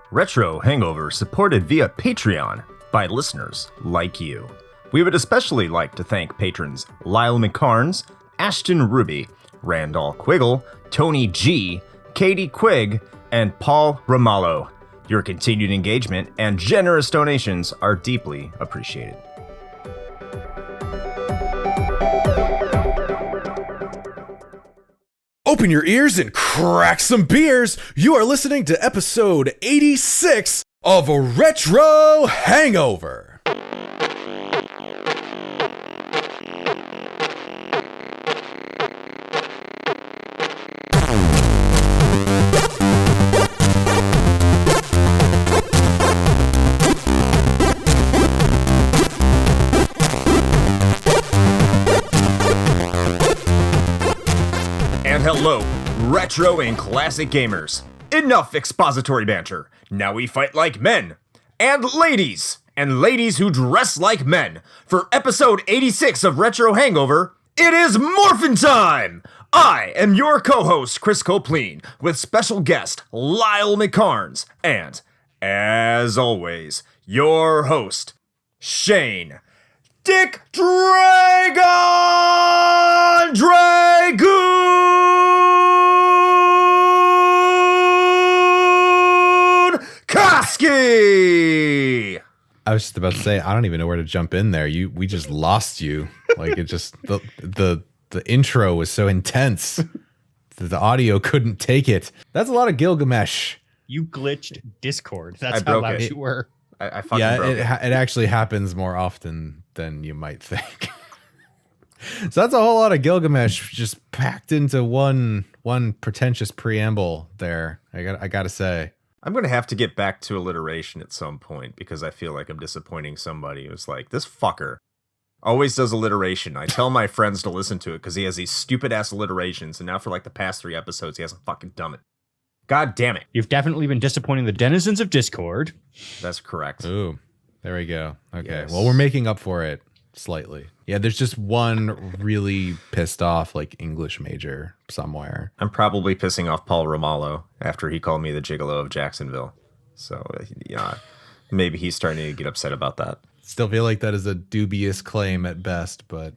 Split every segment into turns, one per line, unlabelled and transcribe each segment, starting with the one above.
Retro Hangover supported via Patreon by listeners like you. We would especially like to thank patrons Lyle McKarns, Ashton Ruby, Randall Quiggle, Tony G, Katie Quigg, and Paul Ramallo. Your continued engagement and generous donations are deeply appreciated.
Open your ears and crack some beers. You are listening to episode 86 of Retro Hangover.
Hello, retro and classic gamers. Enough expository banter. Now we fight like men. And ladies who dress like men. For episode 86 of Retro Hangover, it is Morphing time! I am your co-host, Chris Copleen, with special guest, Lyle McKarns, and, as always, your host, Shane Dick Dragon Koski!
I was just about to say, I don't even know where to jump in there. We just lost you. Like, it just, the intro was so intense that the audio couldn't take it. That's a lot of Gilgamesh.
You glitched Discord. That's how loud you were.
I fucking broke it.
It actually happens more often than you might think. So that's a whole lot of Gilgamesh just packed into one pretentious preamble there. I gotta say.
I'm going to have to get back to alliteration at some point because I feel like I'm disappointing somebody who's like, this fucker always does alliteration. I tell my friends to listen to it because he has these stupid ass alliterations, and now for like the past 3 episodes, he hasn't fucking done it. God damn it.
You've definitely been disappointing the denizens of Discord.
That's correct.
Ooh, there we go. Okay,
yes.
Well, we're making up for it slightly. Yeah, there's just one really pissed off like English major somewhere.
I'm probably pissing off Paul Ramallo after he called me the gigolo of Jacksonville. So, yeah, maybe he's starting to get upset about that.
Still feel like that is a dubious claim at best, but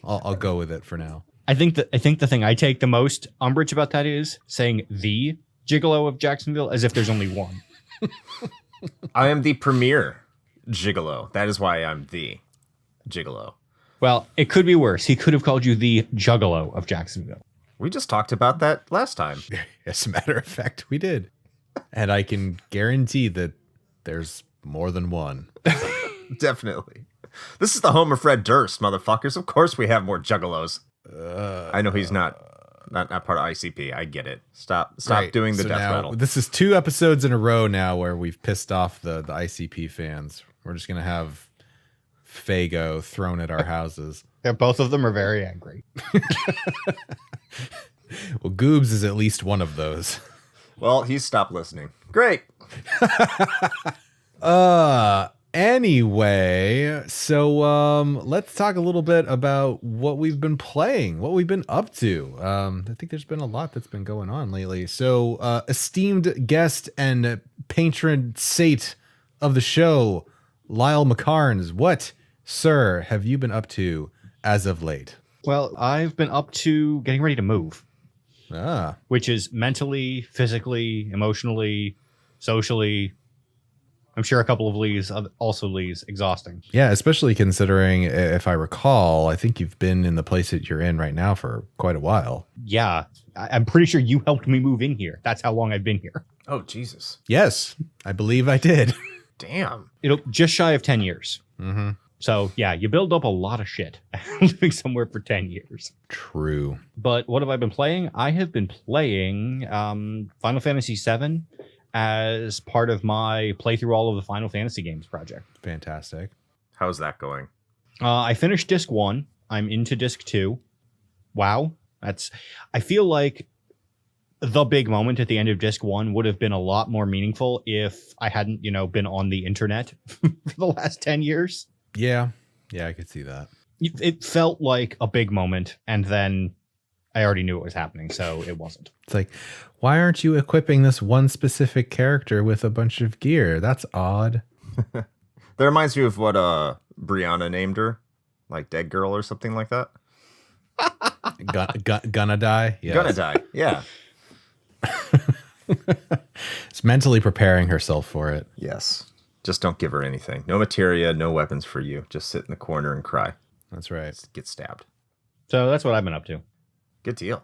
I'll go with it for now.
I think the thing I take the most umbrage about that is saying the gigolo of Jacksonville as if there's only one.
I am the premier gigolo. That is why I'm the gigolo.
Well, it could be worse. He could have called you the juggalo of Jacksonville.
We just talked about that last time.
As a matter of fact, we did. And I can guarantee that there's more than one.
Definitely. This is the home of Fred Durst, motherfuckers. Of course we have more juggalos. I know he's not part of ICP. I get it. Stop right. Doing the death rattle.
This is 2 episodes in a row now where we've pissed off the ICP fans. We're just going to have Fago thrown at our houses.
Yeah, both of them are very angry.
Well, Goobs is at least one of those.
Well, he's stopped listening. Great.
Anyway, so let's talk a little bit about what we've been playing, what we've been up to. I think there's been a lot that's been going on lately. So, esteemed guest and patron saint of the show, Lyle McKarns, what, sir, have you been up to as of late?
Well, I've been up to getting ready to move. Which is mentally, physically, emotionally, socially, I'm sure a couple of leaves, also leaves, exhausting.
Yeah, especially considering, if I recall, I think you've been in the place that you're in right now for quite a while.
Yeah, I'm pretty sure you helped me move in here. That's how long I've been here.
Oh, Jesus.
Yes, I believe I did.
Damn.
It'll just shy of 10 years.
Mm-hmm.
So, yeah, you build up a lot of shit living somewhere for 10 years.
True.
But what have I been playing? I have been playing Final Fantasy VII as part of my playthrough all of the Final Fantasy games project.
Fantastic.
How's that going?
I finished Disc 1. I'm into Disc 2. Wow. I feel like the big moment at the end of Disc 1 would have been a lot more meaningful if I hadn't, been on the internet for the last 10 years.
Yeah, I could see that.
It felt like a big moment, and then I already knew it was happening, so it wasn't.
It's like, why aren't you equipping this one specific character with a bunch of gear? That's odd.
That reminds me of what Brianna named her, like Dead Girl or something like that.
Gonna die? Yeah.
Gonna die, yeah.
It's mentally preparing herself for it.
Yes. Just don't give her anything. No materia, no weapons for you. Just sit in the corner and cry.
That's right.
Just get stabbed.
So that's what I've been up to.
Good deal.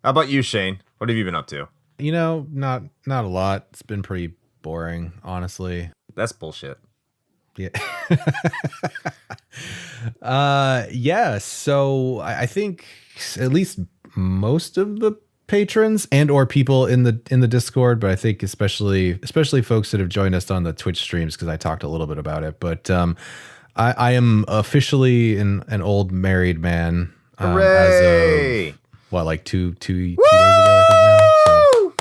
How about you, Shane? What have you been up to?
You know, not a lot. It's been pretty boring, honestly.
That's bullshit.
Yeah. Yeah. So I think at least most of the patrons and or people in the Discord, but I think especially folks that have joined us on the Twitch streams, because I talked a little bit about it. But I am officially an old married man.
Hooray!
As of, what, like two days ago, I think now. So,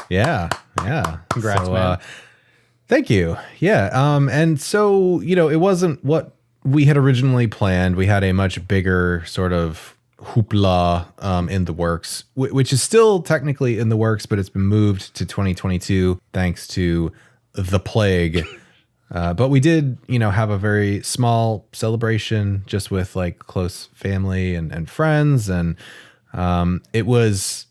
yeah.
Congrats, man.
Thank you. Yeah. And so, you know, it wasn't what we had originally planned. We had a much bigger sort of hoopla in the works, which is still technically in the works, but it's been moved to 2022 thanks to the plague. But we did, you know, have a very small celebration just with like close family and friends. And it was,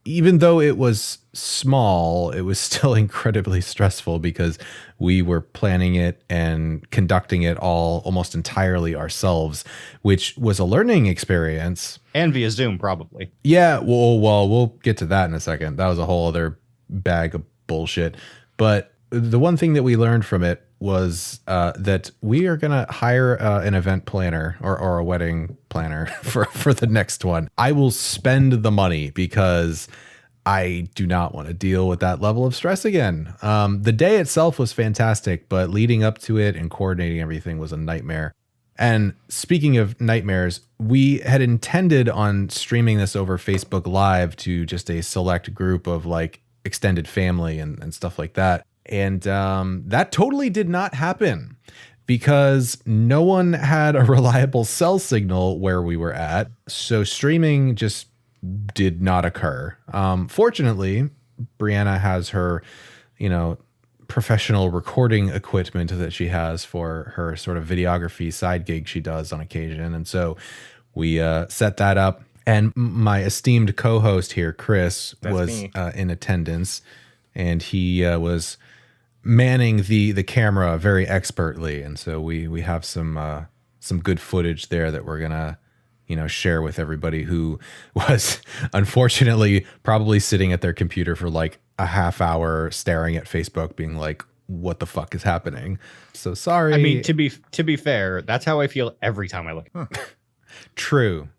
even though it was small, it was still incredibly stressful because we were planning it and conducting it all almost entirely ourselves, which was a learning experience.
And via Zoom, probably.
Yeah, well, we'll get to that in a second. That was a whole other bag of bullshit. But the one thing that we learned from it was that we are going to hire an event planner or a wedding planner for the next one. I will spend the money because I do not want to deal with that level of stress again. The day itself was fantastic, but leading up to it and coordinating everything was a nightmare. And speaking of nightmares, we had intended on streaming this over Facebook Live to just a select group of like extended family and stuff like that. And that totally did not happen because no one had a reliable cell signal where we were at. So streaming just did not occur. Fortunately, Brianna has her, you know, professional recording equipment that she has for her sort of videography side gig she does on occasion. And so we set that up. And my esteemed co-host here, Chris, was in attendance, and he was manning the camera very expertly. And so we have some good footage there that we're gonna, you know, share with everybody who was unfortunately probably sitting at their computer for like a half hour staring at Facebook being like, what the fuck is happening? So sorry.
I mean, to be fair, that's how I feel every time I look.
True.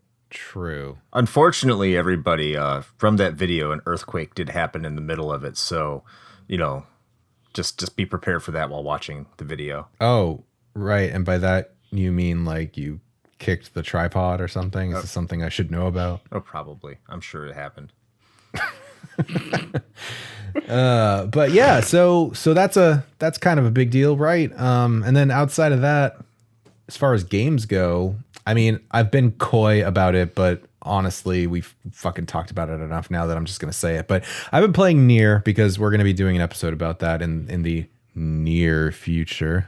Unfortunately, everybody, from that video, an earthquake did happen in the middle of it. So, you know, just be prepared for that while watching the video.
Oh, right. And by that, you mean like you kicked the tripod or something? Is this something I should know about?
Oh, probably. I'm sure it happened.
But yeah, so that's kind of a big deal, right? And then outside of that, as far as games go, I mean, I've been coy about it, but honestly, we've fucking talked about it enough now that I'm just going to say it. But I've been playing Nier because we're going to be doing an episode about that in the near future.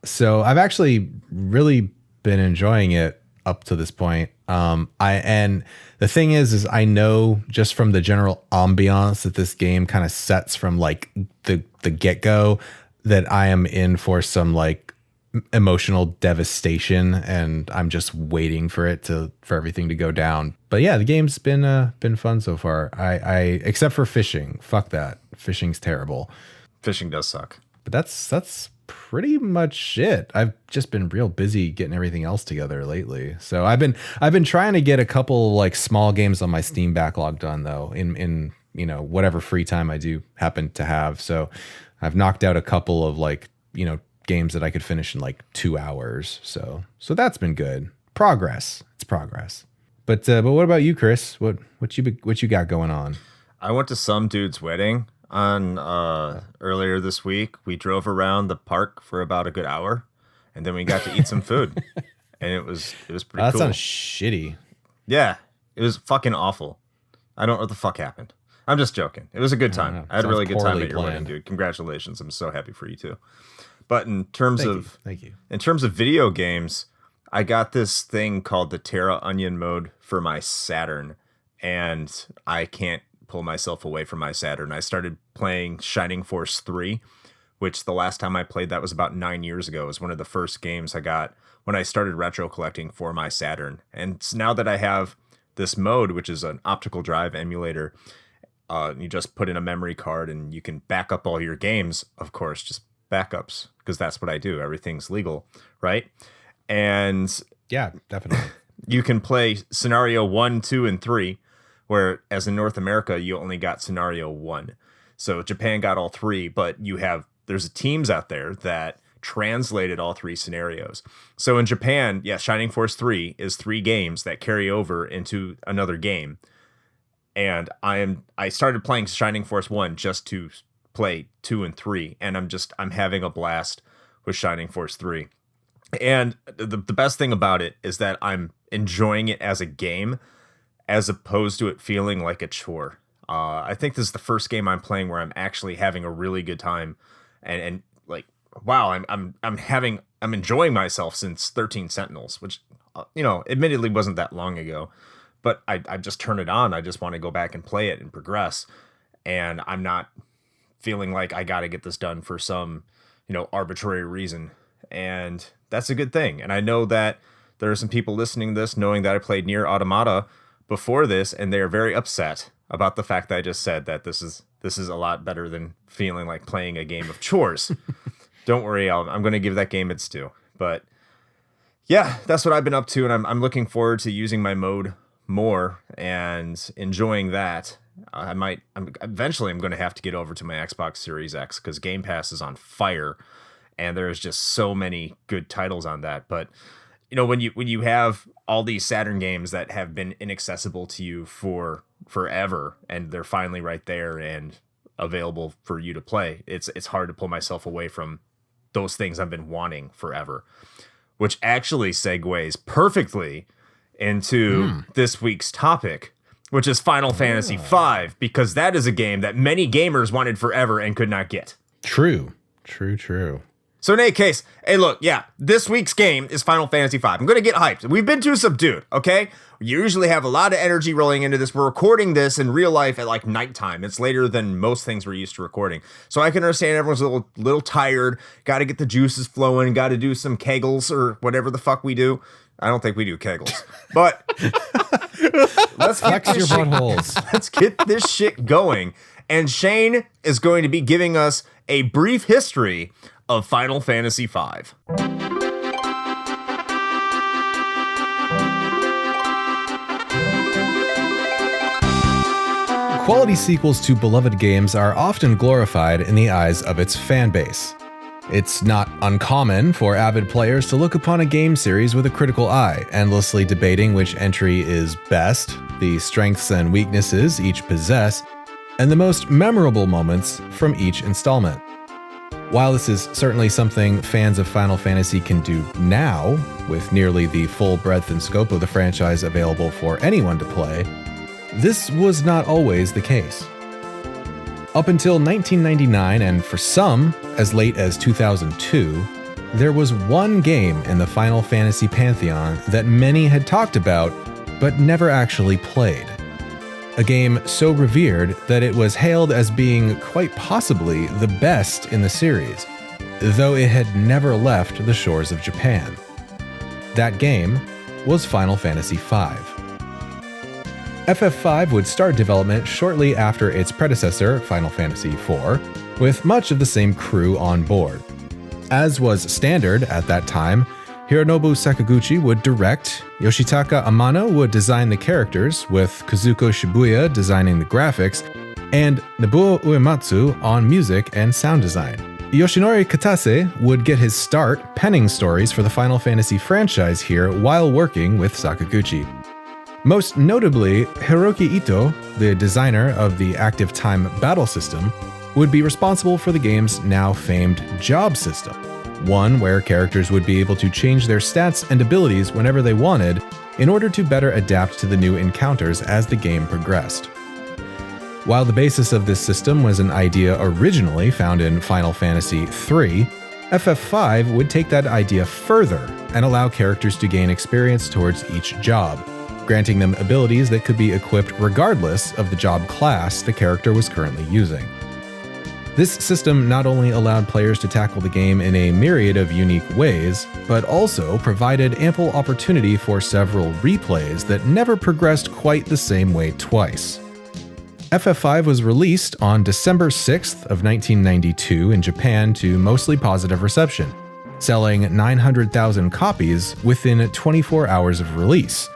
So I've actually really been enjoying it up to this point. And the thing is I know just from the general ambiance that this game kind of sets from like the get-go that I am in for some like emotional devastation, and I'm just waiting for everything to go down. But yeah, the game's been fun so far. I except for fishing. Fuck that. Fishing's terrible.
Fishing does suck.
But that's pretty much it. I've just been real busy getting everything else together lately. So I've been trying to get a couple like small games on my Steam backlog done though, in you know, whatever free time I do happen to have. So I've knocked out a couple of like, you know, games that I could finish in like 2 hours. So that's been good. Progress. It's progress. But what about you, Chris? What you got going on?
I went to some dude's wedding on earlier this week. We drove around the park for about a good hour, and then we got to eat some food. and it was pretty
That
cool.
sounds shitty.
Yeah, it was fucking awful. I don't know what the fuck happened. I'm just joking. It was a good time. I had a really good time at your wedding, dude. Congratulations. I'm so happy for you too. But in terms
Thank you.
In terms of video games, I got this thing called the Terra Onion mode for my Saturn, and I can't pull myself away from my Saturn. I started playing Shining Force 3, which the last time I played that was about 9 years ago. It was one of the first games I got when I started retro collecting for my Saturn. And now that I have this mode, which is an optical drive emulator, you just put in a memory card and you can back up all your games, of course, just backups, because that's what I do. Everything's legal, right? And
Yeah, definitely.
you can play scenario 1, 2, and 3, where as in North America, you only got scenario 1. So Japan got all 3, but there's teams out there that translated all 3 scenarios. So in Japan, Shining Force 3 is 3 games that carry over into another game. And I started playing Shining Force 1 just to play 2 and 3, and I'm having a blast with Shining Force 3. And the best thing about it is that I'm enjoying it as a game as opposed to it feeling like a chore. I think this is the first game I'm playing where I'm actually having a really good time and like, wow, I'm enjoying myself since 13 Sentinels, which admittedly wasn't that long ago. But I just turn it on. I just want to go back and play it and progress. And I'm not feeling like I got to get this done for some, arbitrary reason. And that's a good thing. And I know that there are some people listening to this knowing that I played Nier Automata before this, and they are very upset about the fact that I just said that this is a lot better than feeling like playing a game of chores. Don't worry, I'm going to give that game its due. But yeah, that's what I've been up to, and I'm looking forward to using my mode more and enjoying that. Eventually I'm going to have to get over to my Xbox Series X because Game Pass is on fire and there's just so many good titles on that. But when you have all these Saturn games that have been inaccessible to you for forever and they're finally right there and available for you to play, it's hard to pull myself away from those things I've been wanting forever, which actually segues perfectly into this week's topic, which is Final Fantasy V, because that is a game that many gamers wanted forever and could not get.
True.
So in any case, hey, look, this week's game is Final Fantasy V. I'm going to get hyped. We've been too subdued, okay? We usually have a lot of energy rolling into this. We're recording this in real life at like nighttime. It's later than most things we're used to recording. So I can understand everyone's a little tired, got to get the juices flowing, got to do some kegels or whatever the fuck we do. I don't think we do kegels, but let's
flex your buttholes.
Let's get this shit going. And Shane is going to be giving us a brief history of Final Fantasy V.
Quality sequels to beloved games are often glorified in the eyes of its fan base. It's not uncommon for avid players to look upon a game series with a critical eye, endlessly debating which entry is best, the strengths and weaknesses each possess, and the most memorable moments from each installment. While this is certainly something fans of Final Fantasy can do now, with nearly the full breadth and scope of the franchise available for anyone to play, this was not always the case. Up until 1999, and for some, as late as 2002, there was one game in the Final Fantasy pantheon that many had talked about, but never actually played. A game so revered that it was hailed as being quite possibly the best in the series, though it had never left the shores of Japan. That game was Final Fantasy V. FF5 would start development shortly after its predecessor, Final Fantasy IV, with much of the same crew on board. As was standard at that time, Hironobu Sakaguchi would direct, Yoshitaka Amano would design the characters, with Kazuko Shibuya designing the graphics, and Nobuo Uematsu on music and sound design. Yoshinori Katase would get his start penning stories for the Final Fantasy franchise here while working with Sakaguchi. Most notably, Hiroki Ito, the designer of the active time battle system, would be responsible for the game's now famed job system. One where characters would be able to change their stats and abilities whenever they wanted in order to better adapt to the new encounters as the game progressed. While the basis of this system was an idea originally found in Final Fantasy III, FF5 would take that idea further and allow characters to gain experience towards each job, granting them abilities that could be equipped regardless of the job class the character was currently using. This system not only allowed players to tackle the game in a myriad of unique ways, but also provided ample opportunity for several replays that never progressed quite the same way twice. FF5 was released on December 6th of 1992 in Japan to mostly positive reception, selling 900,000 copies within 24 hours of release,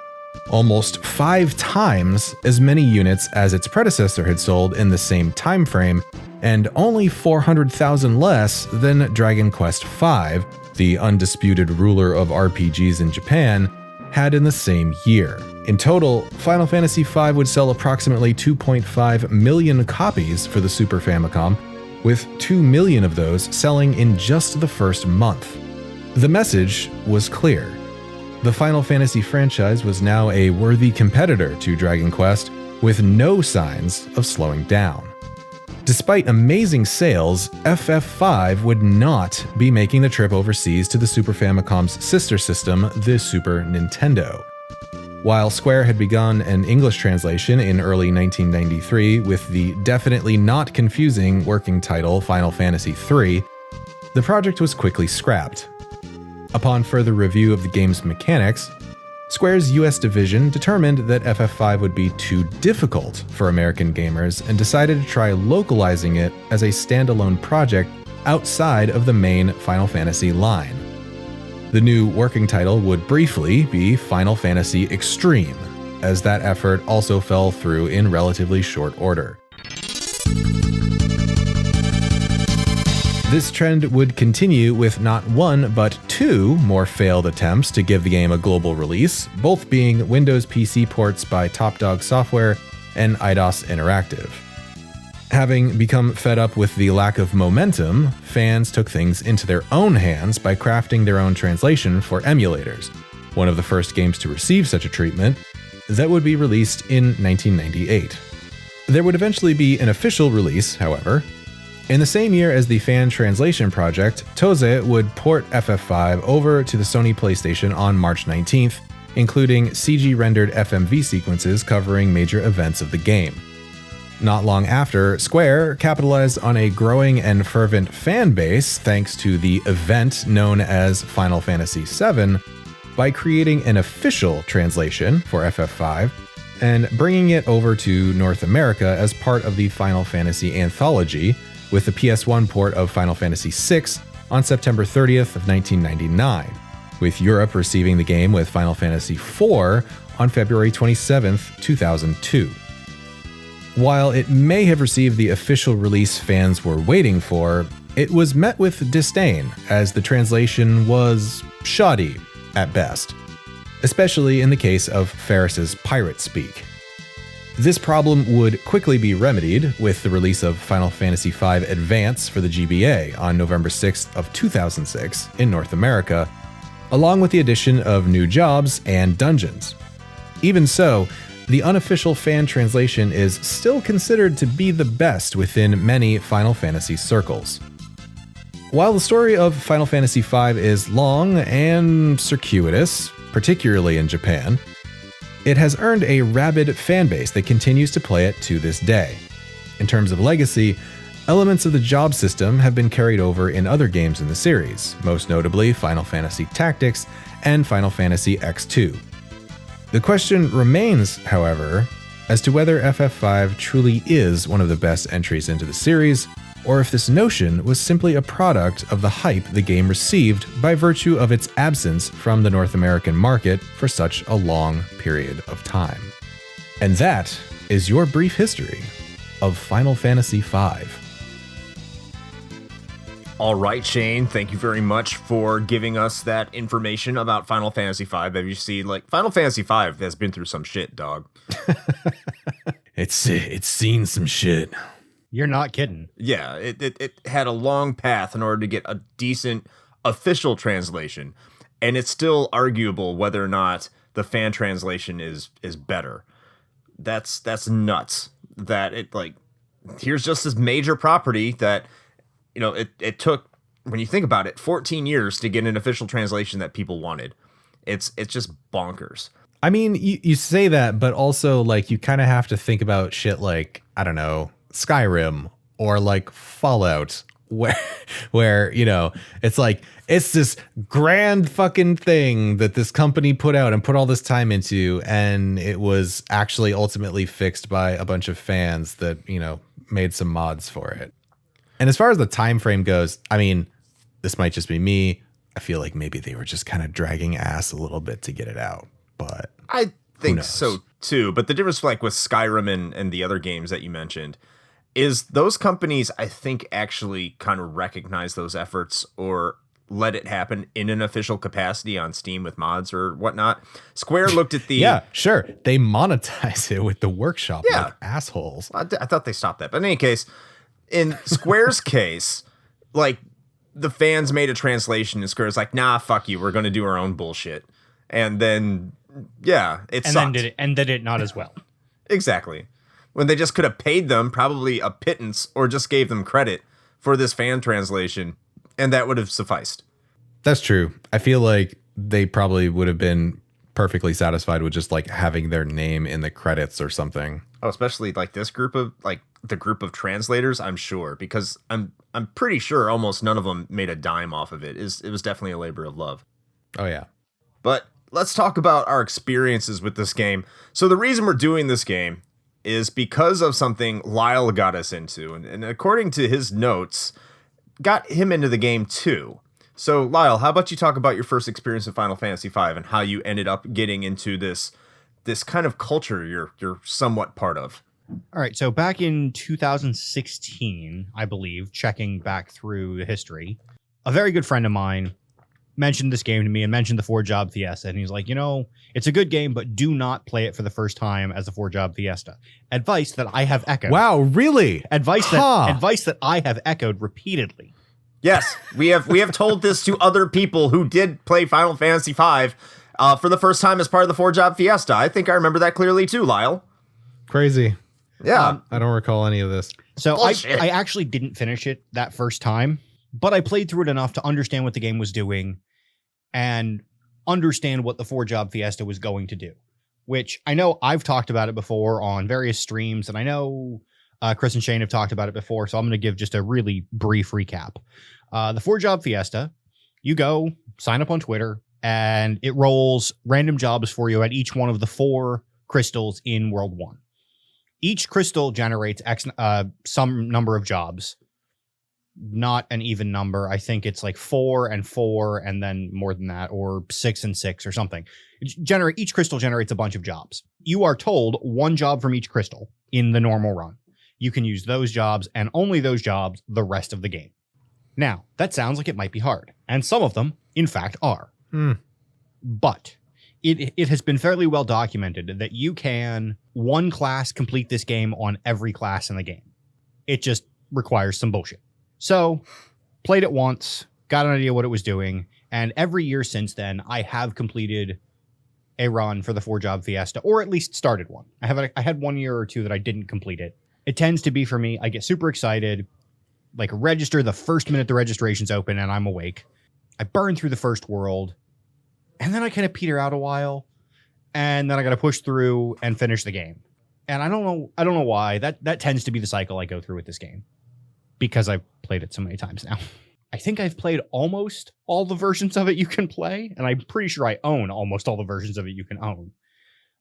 almost 5 times as many units as its predecessor had sold in the same time frame, and only 400,000 less than Dragon Quest V, the undisputed ruler of RPGs in Japan, had in the same year. In total, Final Fantasy V would sell approximately 2.5 million copies for the Super Famicom, with 2 million of those selling in just the first month. The message was clear. The Final Fantasy franchise was now a worthy competitor to Dragon Quest, with no signs of slowing down. Despite amazing sales, FF5 would not be making the trip overseas to the Super Famicom's sister system, the Super Nintendo. While Square had begun an English translation in early 1993 with the definitely not confusing working title Final Fantasy III, the project was quickly scrapped. Upon further review of the game's mechanics, Square's US division determined that FF5 would be too difficult for American gamers and decided to try localizing it as a standalone project outside of the main Final Fantasy line. The new working title would briefly be Final Fantasy Extreme, as that effort also fell through in relatively short order. This trend would continue with not one, but 2 more failed attempts to give the game a global release, both being Windows PC ports by Top Dog Software and Eidos Interactive. Having become fed up with the lack of momentum, fans took things into their own hands by crafting their own translation for emulators, one of the first games to receive such a treatment, that would be released in 1998. There would eventually be an official release, however. In the same year as the fan translation project, Toze would port FF5 over to the Sony PlayStation on March 19th, including CG-rendered FMV sequences covering major events of the game. Not long after, Square capitalized on a growing and fervent fan base thanks to the event known as Final Fantasy VII by creating an official translation for FF5 and bringing it over to North America as part of the Final Fantasy Anthology, with the PS1 port of Final Fantasy VI on September 30th of 1999, with Europe receiving the game with Final Fantasy IV on February 27th, 2002. While it may have received the official release fans were waiting for, it was met with disdain, as the translation was shoddy at best, especially in the case of Ferris's pirate speak. This problem would quickly be remedied with the release of Final Fantasy V Advance for the GBA on November 6th of 2006 in North America, along with the addition of new jobs and dungeons. Even so, the unofficial fan translation is still considered to be the best within many Final Fantasy circles. While the story of Final Fantasy V is long and circuitous, particularly in Japan, it has earned a rabid fan base that continues to play it to this day. In terms of legacy, elements of the job system have been carried over in other games in the series, most notably Final Fantasy Tactics and Final Fantasy X2. The question remains, however, as to whether FF5 truly is one of the best entries into the series, or if this notion was simply a product of the hype the game received by virtue of its absence from the North American market for such a long period of time. And that is your brief history of Final Fantasy V.
All right, Shane, thank you very much for giving us that information about Final Fantasy V. Have you seen, Final Fantasy V has been through some shit, dog.
It's seen some shit.
You're not kidding.
Yeah, it had a long path in order to get a decent official translation, and it's still arguable whether or not the fan translation is better. That's nuts. That it like here's just this major property that it took, when you think about it, 14 years to get an official translation that people wanted. It's just bonkers.
I mean, you say that, but also like you kind of have to think about shit like, I don't know, Skyrim or like Fallout, where it's like it's this grand fucking thing that this company put out and put all this time into, and it was actually ultimately fixed by a bunch of fans that made some mods for it. And as far as the time frame goes, I mean, this might just be me. I feel like maybe they were just kind of dragging ass a little bit to get it out, but
I think so too. But the difference, like with Skyrim and the other games that you mentioned, is those companies, I think, actually kind of recognize those efforts or let it happen in an official capacity on Steam with mods or whatnot. Square looked at the...
Yeah, sure. They monetize it with the workshop,
Yeah.
like assholes.
I thought they stopped that. But in any case, in Square's case, like, the fans made a translation and Square's like, nah, fuck you. We're going to do our own bullshit. And then, yeah, it sucked.
Then did it not as well.
Exactly. When they just could have paid them probably a pittance or just gave them credit for this fan translation, and that would have sufficed.
That's true. I feel like they probably would have been perfectly satisfied with just like having their name in the credits or something.
Oh, especially like this group of the group of translators, I'm sure, because I'm pretty sure almost none of them made a dime off of it. It was definitely a labor of love.
Oh yeah.
But let's talk about our experiences with this game. So the reason we're doing this game is because of something Lyle got us into, and according to his notes, got him into the game too. So Lyle, how about you talk about your first experience in Final Fantasy V and how you ended up getting into this kind of culture you're somewhat part of?
All right, so back in 2016, I believe, checking back through the history, a very good friend of mine mentioned this game to me and mentioned the 4-Job Fiesta, and he's like, it's a good game, but do not play it for the first time as a 4-Job Fiesta. Advice that I have echoed.
Wow, really?
Advice that I have echoed repeatedly.
Yes, we have told this to other people who did play Final Fantasy V for the first time as part of the 4-Job Fiesta. I think I remember that clearly too, Lyle.
Crazy.
Yeah.
I don't recall any of this.
So I actually didn't finish it that first time, but I played through it enough to understand what the game was doing and understand what the 4-Job Fiesta was going to do, which I know I've talked about it before on various streams, and I know Chris and Shane have talked about it before, so I'm going to give just a really brief recap. The 4-Job Fiesta, you go sign up on Twitter, and it rolls random jobs for you at each one of the 4 crystals in World 1. Each crystal generates some number of jobs, not an even number. I think it's like 4 and 4 and then more than that, or 6 and 6 or something. Each crystal generates a bunch of jobs. You are told 1 job from each crystal in the normal run. You can use those jobs and only those jobs the rest of the game. Now, that sounds like it might be hard, and some of them, in fact, are. But it has been fairly well documented that you can one class complete this game on every class in the game. It just requires some bullshit. So, played it once, got an idea what it was doing, and every year since then, I have completed a run for the 4-Job Fiesta, or at least started one. I had 1 year or 2 that I didn't complete it. It tends to be for me, I get super excited, like register the first minute the registration's open and I'm awake. I burn through the first world, and then I kind of peter out a while, and then I got to push through and finish the game. And I don't know why. That tends to be the cycle I go through with this game, because I've played it so many times now. I think I've played almost all the versions of it you can play, and I'm pretty sure I own almost all the versions of it you can own.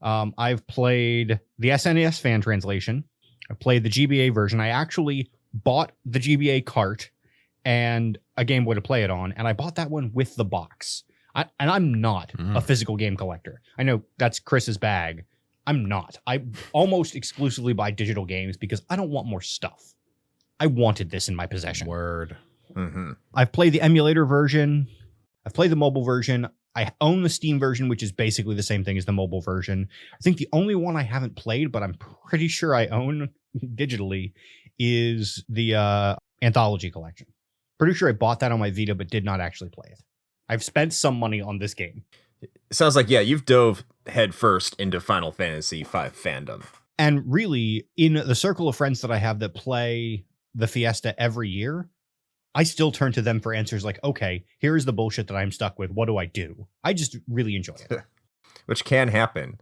I've played the SNES fan translation. I've played the GBA version. I actually bought the GBA cart and a Game Boy to play it on, and I bought that one with the box. And I'm not a physical game collector. I know that's Chris's bag. I'm not. I almost exclusively buy digital games because I don't want more stuff. I wanted this in my possession.
Word.
Mm-hmm.
I've played the emulator version. I've played the mobile version. I own the Steam version, which is basically the same thing as the mobile version. I think the only one I haven't played, but I'm pretty sure I own digitally, is the Anthology Collection. Pretty sure I bought that on my Vita, but did not actually play it. I've spent some money on this game.
It sounds like, yeah, you've dove headfirst into Final Fantasy V fandom.
And really, in the circle of friends that I have that play the Fiesta every year, I still turn to them for answers like, okay, here's the bullshit that I'm stuck with. What do I do? I just really enjoy it.
Which can happen.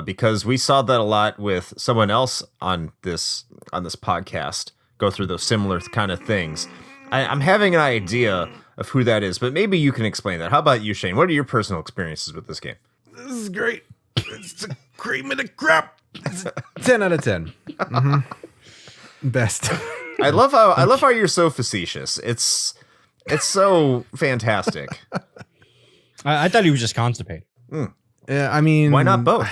Because we saw that a lot with someone else on this podcast go through those similar kind of things. I'm having an idea of who that is, but maybe you can explain that. How about you, Shane? What are your personal experiences with this game?
This is great. It's a cream of the crap. 10 out of 10. Mm-hmm. Best.
I love how you're so facetious. It's so fantastic.
I thought he was just constipated.
Yeah, I mean,
why not both?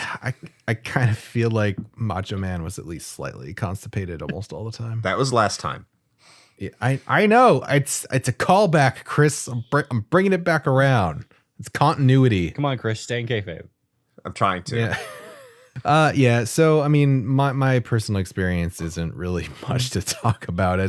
I kind of feel like Macho Man was at least slightly constipated almost all the time.
That was last time.
Yeah, I know. It's a callback, Chris. I'm bringing it back around. It's continuity.
Come on, Chris, stay in kayfabe.
I'm trying to.
Yeah. Yeah. So, I mean, my personal experience isn't really much to talk about.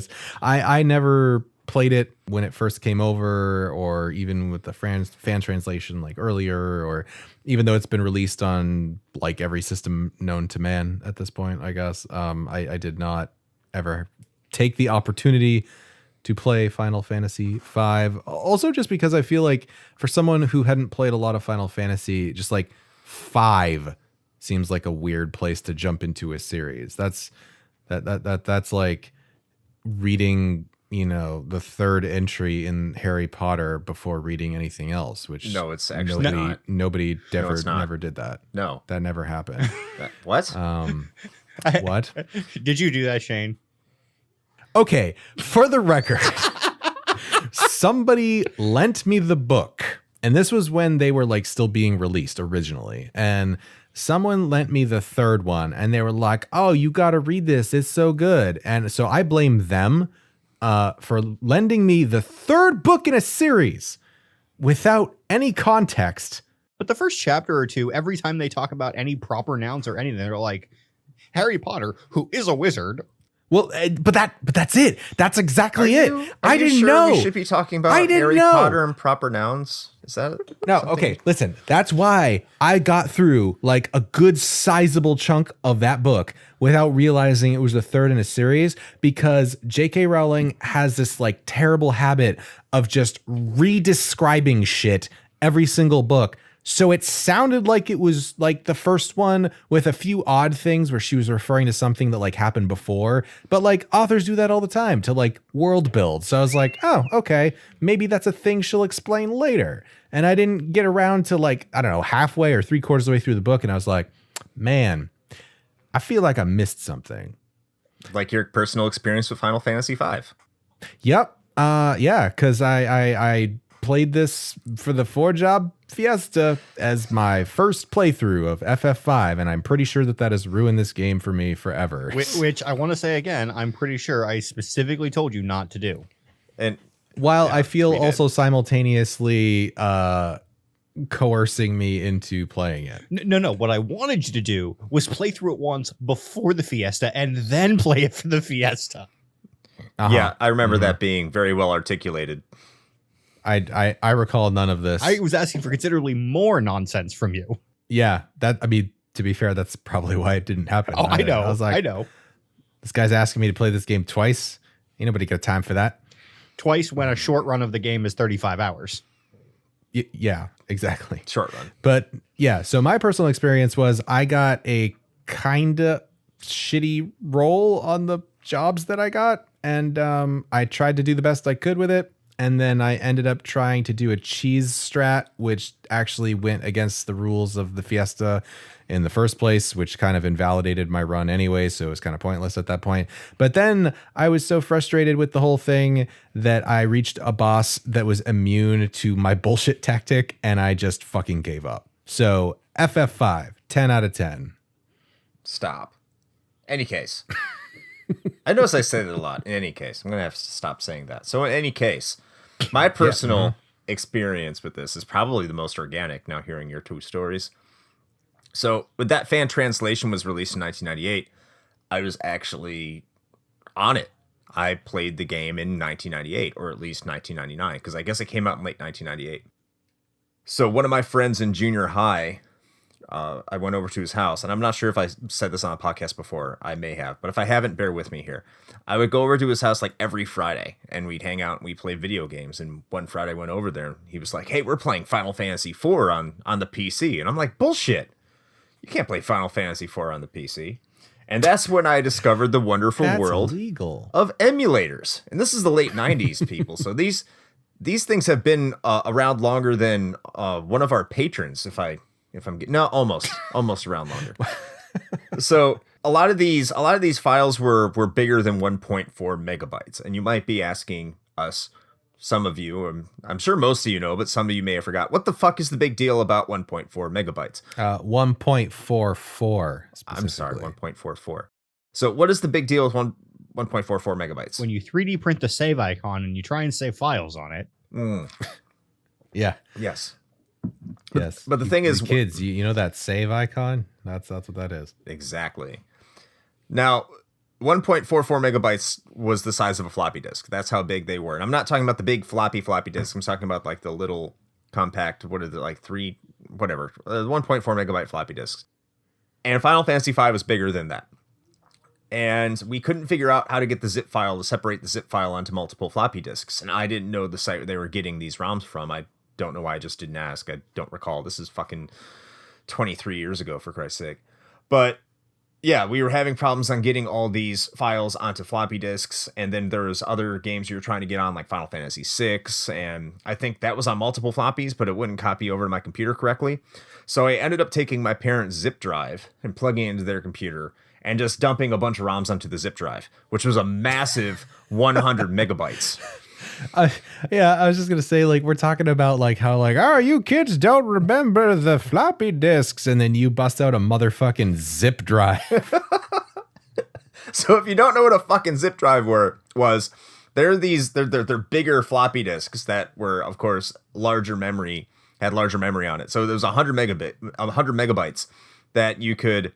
I never played it when it first came over, or even with the fan translation like earlier, or even though it's been released on like every system known to man at this point, I guess. I did not ever take the opportunity to play Final Fantasy V. Also, just because I feel like for someone who hadn't played a lot of Final Fantasy, just like 5 seems like a weird place to jump into a series. That's like reading, the third entry in Harry Potter before reading anything else, which
no, it's actually
nobody never did that.
No,
that never happened.
What?
What?
Did you do that, Shane?
Okay, for the record, somebody lent me the book, and this was when they were like still being released originally, and someone lent me the third one, and they were like, "Oh, you got to read this. It's so good." And so I blame them for lending me the third book in a series without any context.
But the first chapter or two, every time they talk about any proper nouns or anything, they're like, Harry Potter, who is a wizard.
Well, but that's it. That's exactly it. I didn't
sure
know.
We should be talking about Harry Potter and proper nouns. Is that
no?
something?
Okay, listen. That's why I got through like a good sizable chunk of that book without realizing it was the third in a series, because J.K. Rowling has this like terrible habit of just re-describing shit every single book. So it sounded like it was like the first one with a few odd things where she was referring to something that like happened before. But like authors do that all the time to like world build. So I was like, oh, okay, maybe that's a thing she'll explain later. And I didn't get around to like, I don't know, halfway or 3/4 of the way through the book. And I was like, man, I feel like I missed something.
Like your personal experience with Final Fantasy V.
Yep. Yeah, because I played this for the 4-job Fiesta as my first playthrough of FF5, and I'm pretty sure that has ruined this game for me forever.
Which I want to say again, I'm pretty sure I specifically told you not to do.
And
while I feel also simultaneously coercing me into playing it.
No. What I wanted you to do was play through it once before the Fiesta and then play it for the Fiesta.
Uh-huh.
Yeah, I remember that being very well articulated.
I recall none of this.
I was asking for considerably more nonsense from you.
Yeah, to be fair, that's probably why it didn't happen.
Oh, I know.
I was like,
I know.
This guy's asking me to play this game twice. Ain't nobody got time for that.
Twice when a short run of the game is 35 hours.
Yeah, exactly.
Short run.
But yeah, so my personal experience was I got a kind of shitty roll on the jobs that I got. And I tried to do the best I could with it. And then I ended up trying to do a cheese strat, which actually went against the rules of the Fiesta in the first place, which kind of invalidated my run anyway. So it was kind of pointless at that point. But then I was so frustrated with the whole thing that I reached a boss that was immune to my bullshit tactic, and I just fucking gave up. So FF5, 10 out of 10.
Stop. Any case. I notice I say that a lot. In any case, I'm going to have to stop saying that. So in any case, my personal experience with this is probably the most organic now hearing your two stories. So when that fan translation was released in 1998, I was actually on it. I played the game in 1998, or at least 1999, because I guess it came out in late 1998. So one of my friends in junior high, I went over to his house, and I'm not sure if I said this on a podcast before. I may have, but if I haven't, bear with me here. I would go over to his house like every Friday, and we'd hang out and we'd play video games. And one Friday I went over there, and he was like, "Hey, we're playing Final Fantasy IV on the PC." And I'm like, "Bullshit. You can't play Final Fantasy IV on the PC." And that's when I discovered the wonderful world of emulators. And this is the late 90s, people. So these things have been around longer than one of our patrons, if I'm getting, no, almost around longer. So a lot of these files were bigger than 1.4 megabytes. And you might be asking us, some of you, I'm sure most of you know, but some of you may have forgot, what the fuck is the big deal about 1.4 megabytes?
1.44.
I'm sorry, 1.44. So what is the big deal with 1.44 megabytes?
When you 3D print the save icon and you try and save files on it.
Yeah.
Yes.
Yes.
But the thing is,
kids, you know that save icon? That's what that is.
Exactly. Now, 1.44 megabytes was the size of a floppy disk. That's how big they were. And I'm not talking about the big floppy disk. I'm talking about like the little compact, what are they, like 1.4 megabyte floppy disks. And Final Fantasy V was bigger than that. And we couldn't figure out how to get the zip file to separate the zip file onto multiple floppy disks. And I didn't know the site they were getting these ROMs from. I don't know why I just didn't ask. I don't recall. This is fucking 23 years ago, for Christ's sake. But yeah, we were having problems on getting all these files onto floppy disks, and then there was other games you were trying to get on, like Final Fantasy VI, and I think that was on multiple floppies, but it wouldn't copy over to my computer correctly. So I ended up taking my parents' zip drive and plugging it into their computer and just dumping a bunch of ROMs onto the zip drive, which was a massive 100 megabytes.
I was just gonna say, like, we're talking about like how like, oh, you kids don't remember the floppy disks, and then you bust out a motherfucking zip drive.
So if you don't know what a fucking zip drive was, they're bigger floppy disks that were, of course, had larger memory on it. So there was 100 megabytes that you could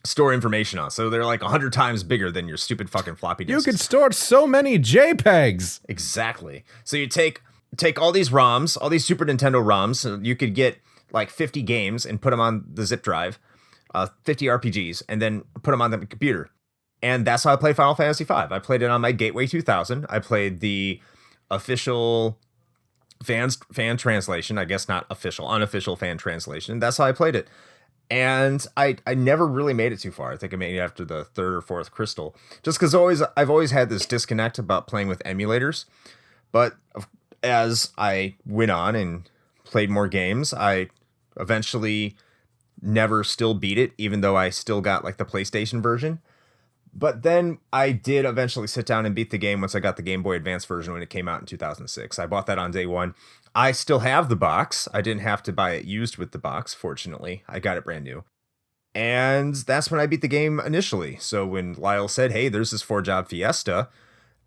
store information on. So they're like 100 times bigger than your stupid fucking floppy disks.
You could store so many JPEGs.
Exactly. So you take all these ROMs, all these Super Nintendo ROMs, so you could get like 50 games and put them on the zip drive, 50 RPGs, and then put them on the computer. And that's how I played Final Fantasy V. I played it on my Gateway 2000. I played the official fan translation, I guess not official, unofficial fan translation. That's how I played it. And I never really made it too far. I think I made it after the third or fourth crystal, just because I've always had this disconnect about playing with emulators. But as I went on and played more games, I eventually never still beat it, even though I still got like the PlayStation version. But then I did eventually sit down and beat the game once I got the Game Boy Advance version when it came out in 2006. I bought that on day one. I still have the box. I didn't have to buy it used with the box, fortunately. I got it brand new. And that's when I beat the game initially. So when Lyle said, hey, there's this 4-job Fiesta,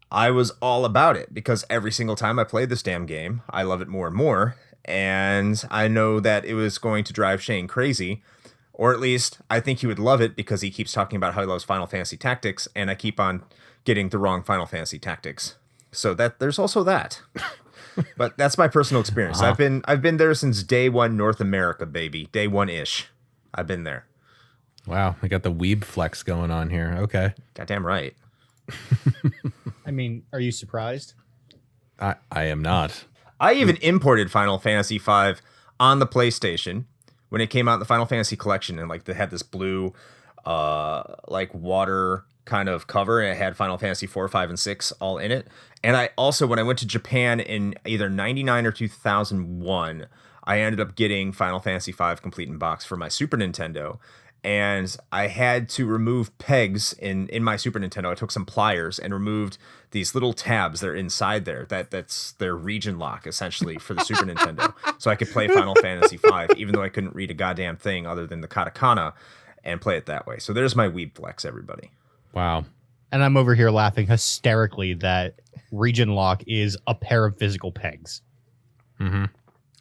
I was all about it because every single time I played this damn game, I love it more and more. And I know that it was going to drive Shane crazy. Or at least I think he would love it because he keeps talking about how he loves Final Fantasy Tactics, and I keep on getting the wrong Final Fantasy Tactics. So that there's also that. But that's my personal experience.
Uh-huh.
I've been there since day one North America, baby. Day one-ish. I've been there.
Wow, I got the weeb flex going on here. Okay.
Goddamn right.
I mean, are you surprised?
I am not.
I even imported Final Fantasy V on the PlayStation when it came out in the Final Fantasy Collection, and like they had this blue like water kind of cover, and it had Final Fantasy 4, 5, and 6 all in it. And I also, when I went to Japan in either 99 or 2001, I ended up getting Final Fantasy V complete in box for my Super Nintendo. And I had to remove pegs in my Super Nintendo. I took some pliers and removed these little tabs that are inside there. That's their region lock, essentially, for the Super Nintendo. So I could play Final Fantasy V, even though I couldn't read a goddamn thing other than the katakana, and play it that way. So there's my weeb flex, everybody.
Wow.
And I'm over here laughing hysterically that region lock is a pair of physical pegs.
Mm-hmm.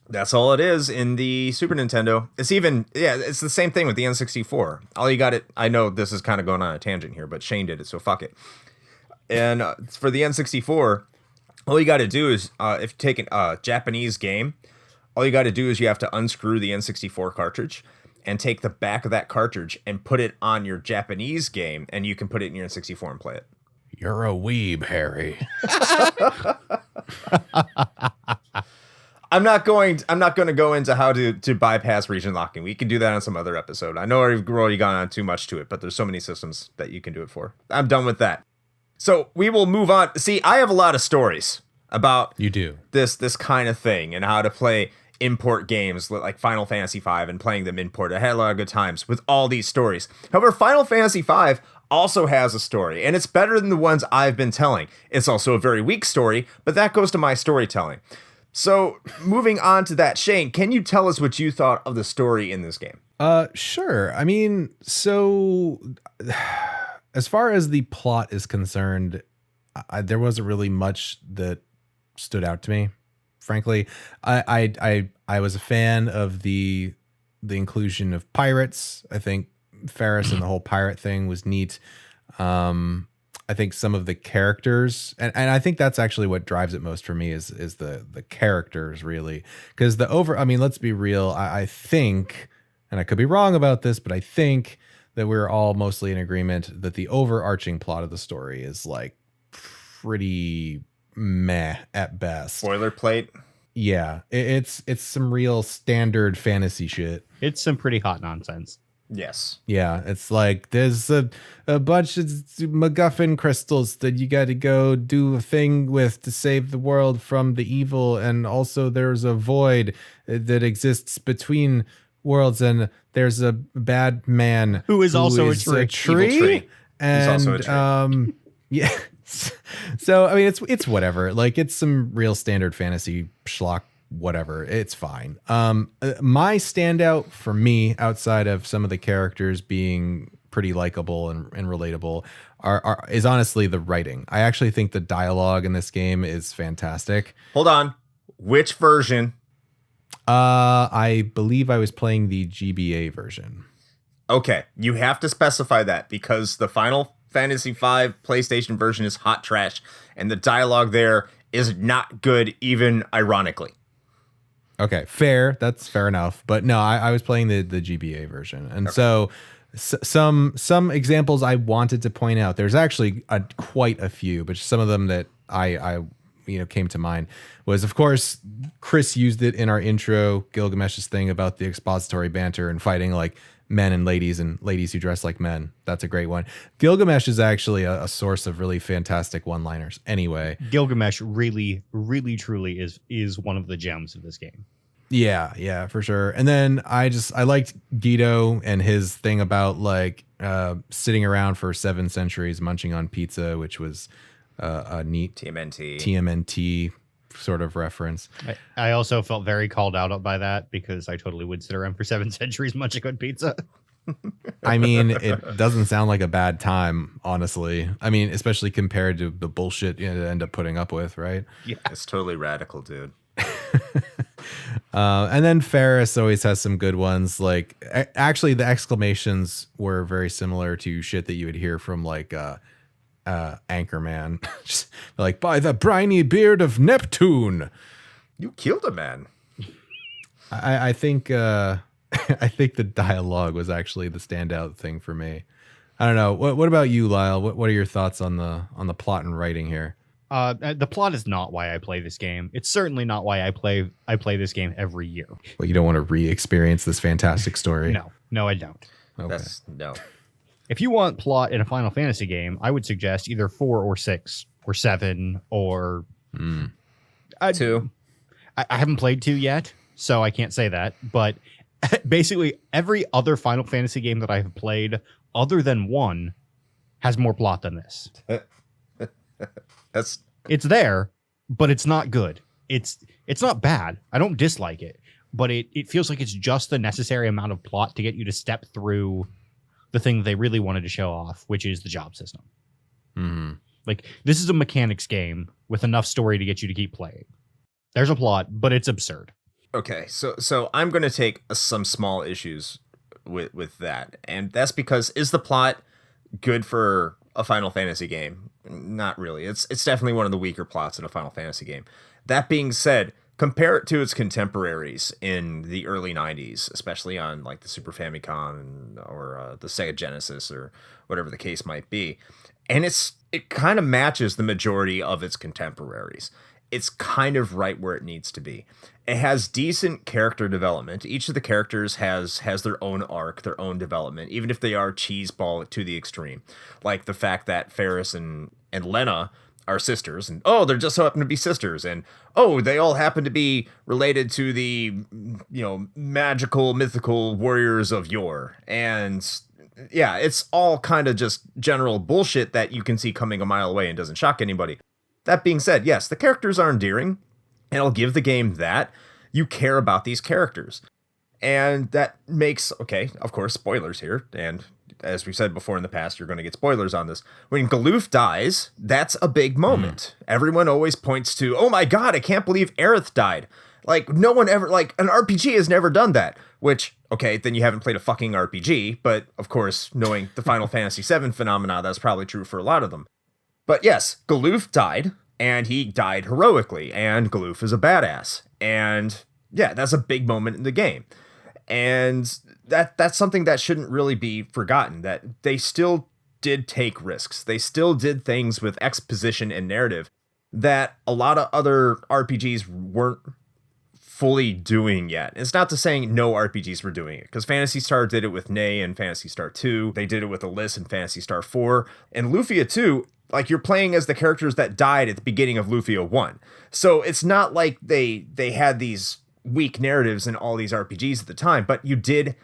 That's all it is in the Super Nintendo. It's the same thing with the N64. All you got it. I know this is kind of going on a tangent here, but Shane did it, so fuck it. And for the N64, all you got to do is, if you take a Japanese game, all you got to do is you have to unscrew the N64 cartridge and take the back of that cartridge and put it on your Japanese game, and you can put it in your N64 and play it.
You're a weeb, Harry.
I'm not going to go into how to bypass region locking. We can do that on some other episode. I know I've already gone on too much to it, but there's so many systems that you can do it for. I'm done with that. So we will move on. See, I have a lot of stories about this kind of thing and how to play import games like Final Fantasy V and playing them import. I had a lot of good times with all these stories. However, Final Fantasy V also has a story, and it's better than the ones I've been telling. It's also a very weak story, but that goes to my storytelling. So moving on to that, Shane, can you tell us what you thought of the story in this game?
Sure. I mean, so as far as the plot is concerned, there wasn't really much that stood out to me. Frankly, I was a fan of the inclusion of pirates. I think Ferris and the whole pirate thing was neat. I think some of the characters, and I think that's actually what drives it most for me is the characters, really. Because I mean, let's be real. I think, and I could be wrong about this, but I think that we're all mostly in agreement that the overarching plot of the story is like pretty meh at best.
Boilerplate.
Yeah, it's some real standard fantasy shit.
It's some pretty hot nonsense.
Yes.
Yeah, it's like there's a bunch of MacGuffin crystals that you got to go do a thing with to save the world from the evil, and also there's a void that exists between worlds, and there's a bad man
who is also a
tree.
Evil tree.
And
He's also a tree.
Yeah. So I mean, it's whatever. Like, it's some real standard fantasy schlock. Whatever, it's fine. My standout for me, outside of some of the characters being pretty likable and relatable, is honestly the writing. I actually think the dialogue in this game is fantastic.
Hold on, which version?
I believe I was playing the GBA version.
Okay, you have to specify that because the Final Fantasy V PlayStation version is hot trash, and the dialogue there is not good, even ironically.
Okay, fair. That's fair enough. But no, I was playing the GBA version. And so some examples I wanted to point out. There's actually quite a few, but some of them that I came to mind was, of course, Chris used it in our intro, Gilgamesh's thing about the expository banter and fighting like men and ladies who dress like men. That's a great one. Gilgamesh is actually a source of really fantastic one-liners. Anyway,
Gilgamesh really, really, truly is one of the gems of this game.
Yeah, for sure. And then I liked Guido and his thing about like sitting around for 7 centuries munching on pizza, which was a neat TMNT sort of reference.
I also felt very called out by that because I totally would sit around for 7 centuries munching on pizza.
I mean, it doesn't sound like a bad time, honestly. I mean, especially compared to the bullshit you end up putting up with, right?
Yeah, it's totally radical, dude.
And then Ferris always has some good ones. Like, actually, the exclamations were very similar to shit that you would hear from like Anchorman. Just like, by the briny beard of Neptune,
you killed a man.
I think I think the dialogue was actually the standout thing for me. I don't know. What about you, Lyle? What are your thoughts on the plot and writing here?
The plot is not why I play this game. It's certainly not why I play this game every year.
Well, you don't want to re-experience this fantastic story.
No, I don't.
Okay.
No.
If you want plot in a Final Fantasy game, I would suggest either 4 or 6 or 7 or
2.
I haven't played 2 yet, so I can't say that. But basically, every other Final Fantasy game that I've played, other than 1, has more plot than this. It's there, but it's not good. It's not bad. I don't dislike it, but it feels like it's just the necessary amount of plot to get you to step through the thing they really wanted to show off, which is the job system.
Mm-hmm.
Like, this is a mechanics game with enough story to get you to keep playing. There's a plot, but it's absurd.
Okay, so I'm going to take some small issues with that, and that's because is the plot good for a Final Fantasy game? Not really. It's definitely one of the weaker plots in a Final Fantasy game. That being said, compare it to its contemporaries in the early 90s, especially on like the Super Famicom or the Sega Genesis or whatever the case might be. And it kind of matches the majority of its contemporaries. It's kind of right where it needs to be. It has decent character development. Each of the characters has their own arc, their own development, even if they are cheeseball to the extreme. Like the fact that Ferris and Lena are sisters, and they're just so happen to be sisters, and they all happen to be related to the magical, mythical warriors of yore. And yeah, it's all kind of just general bullshit that you can see coming a mile away and doesn't shock anybody. That being said, yes, the characters are endearing, and I'll give the game that. You care about these characters. And that makes, of course, spoilers here, and as we said before in the past, you're going to get spoilers on this. When Galoof dies, that's a big moment. Everyone always points to, oh my god, I can't believe Aerith died. Like, no one ever, like, an RPG has never done that. Which, then you haven't played a fucking RPG, but, of course, knowing the Final Fantasy VII phenomena, that's probably true for a lot of them. But yes, Galoof died, and he died heroically, and Galoof is a badass. And yeah, that's a big moment in the game. And that's something that shouldn't really be forgotten, that they still did take risks. They still did things with exposition and narrative that a lot of other RPGs weren't fully doing yet. It's not to saying no RPGs were doing it, because Phantasy Star did it with Ney and Phantasy Star 2. They did it with Alyss and Phantasy Star 4. And Lufia 2, like, you're playing as the characters that died at the beginning of Lufia 1. So it's not like they had these weak narratives in all these RPGs at the time, but you did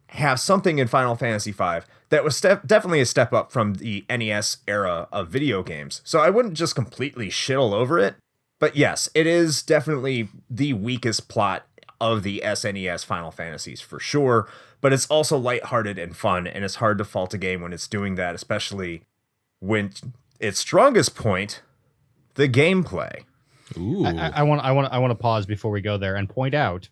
have something in Final Fantasy V that was definitely a step up from the NES era of video games. So I wouldn't just completely shit all over it, but yes, it is definitely the weakest plot of the SNES Final Fantasies for sure, but it's also lighthearted and fun, and it's hard to fault a game when it's doing that, especially when its strongest point, the gameplay.
Ooh. I want to pause before we go there and point out,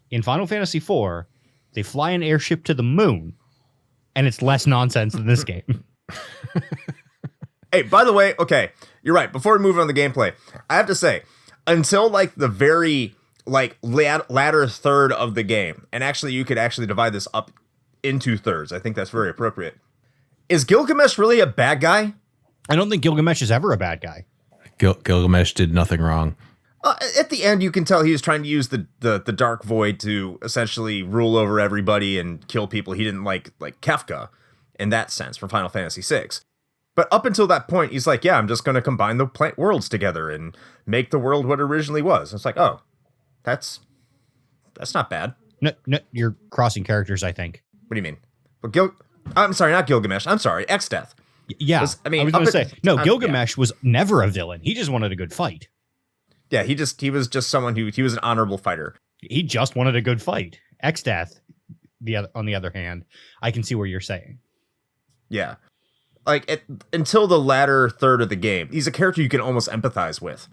in Final Fantasy IV, they fly an airship to the moon, and it's less nonsense than this game.
Hey, by the way, you're right. Before we move on to the gameplay, I have to say, until like the very latter third of the game, and actually you could actually divide this up into thirds. I think that's very appropriate. Is Gilgamesh really a bad guy?
I don't think Gilgamesh is ever a bad guy.
Gilgamesh did nothing wrong.
At the end, you can tell he was trying to use the Dark Void to essentially rule over everybody and kill people he didn't like Kefka, in that sense, from Final Fantasy VI. But up until that point, he's like, yeah, I'm just going to combine the plant worlds together and make the world what it originally was. It's like, that's not bad.
No, you're crossing characters, I think.
What do you mean? Well, I'm sorry, not Gilgamesh. I'm sorry, Exdeath.
Yeah, I was going to say, no, Gilgamesh was never a villain. He just wanted a good fight.
Yeah, he was just someone he was an honorable fighter.
He just wanted a good fight. Exdeath, on the other hand, I can see what you're saying.
Yeah. Until the latter third of the game, he's a character you can almost empathize with.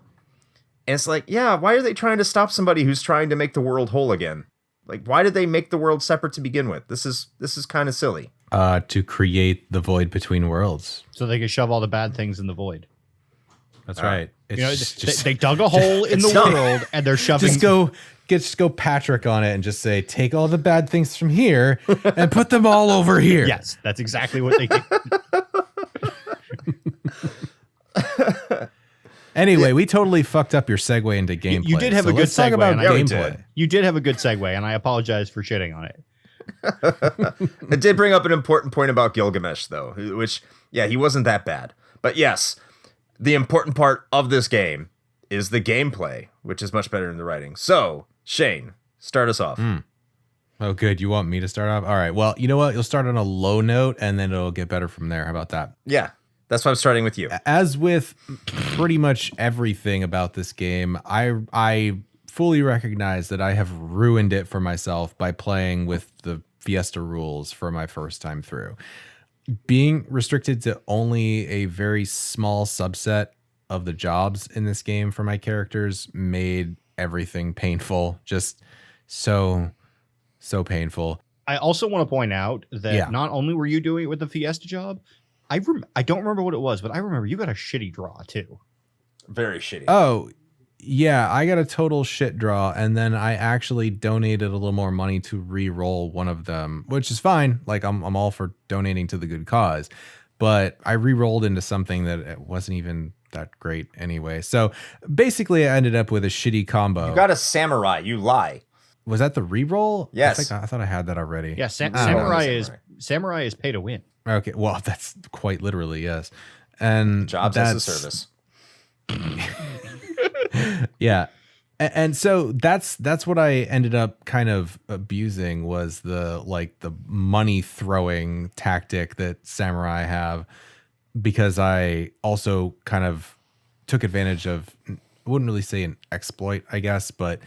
And it's like, yeah, why are they trying to stop somebody who's trying to make the world whole again? Like, why did they make the world separate to begin with? This is kind of silly.
To create the void between worlds.
So they could shove all the bad things in the void.
That's right. It's
they dug a hole in the world and they're shoving.
Just go Patrick on it and just say, take all the bad things from here and put them all over here.
Yes, that's exactly what they did.
Anyway, we totally fucked up your segue into gameplay.
You did have a good segue.
Talk about gameplay.
You did have a good segue, and I apologize for shitting on it.
It did bring up an important point about Gilgamesh, though, which, yeah, he wasn't that bad. But yes, the important part of this game is the gameplay, which is much better than the writing. So, Shane, start us off.
Oh, good. You want me to start off? All right. Well, you know what? You'll start on a low note, and then it'll get better from there. How about that?
Yeah. That's why I'm starting with you.
As with pretty much everything about this game, I fully recognize that I have ruined it for myself by playing with the Fiesta rules for my first time through. Being restricted to only a very small subset of the jobs in this game for my characters made everything painful. Just so painful.
I also want to point out that not only were you doing it with the Fiesta job, I don't remember what it was, but I remember you got a shitty draw too.
Very shitty.
Oh, yeah, I got a total shit draw, and then I actually donated a little more money to re-roll one of them, which is fine. Like I'm all for donating to the good cause, but I re-rolled into something that it wasn't even that great anyway. So basically, I ended up with a shitty combo.
You got a samurai. You lie.
Was that the re-roll?
Yes.
I thought I had that already.
Yeah, samurai is pay to win.
Okay, well, that's quite literally, yes. And
Jobs as a service.
Yeah. And so that's what I ended up kind of abusing, was the money throwing tactic that samurai have, because I also kind of took advantage of, I wouldn't really say an exploit, I guess, but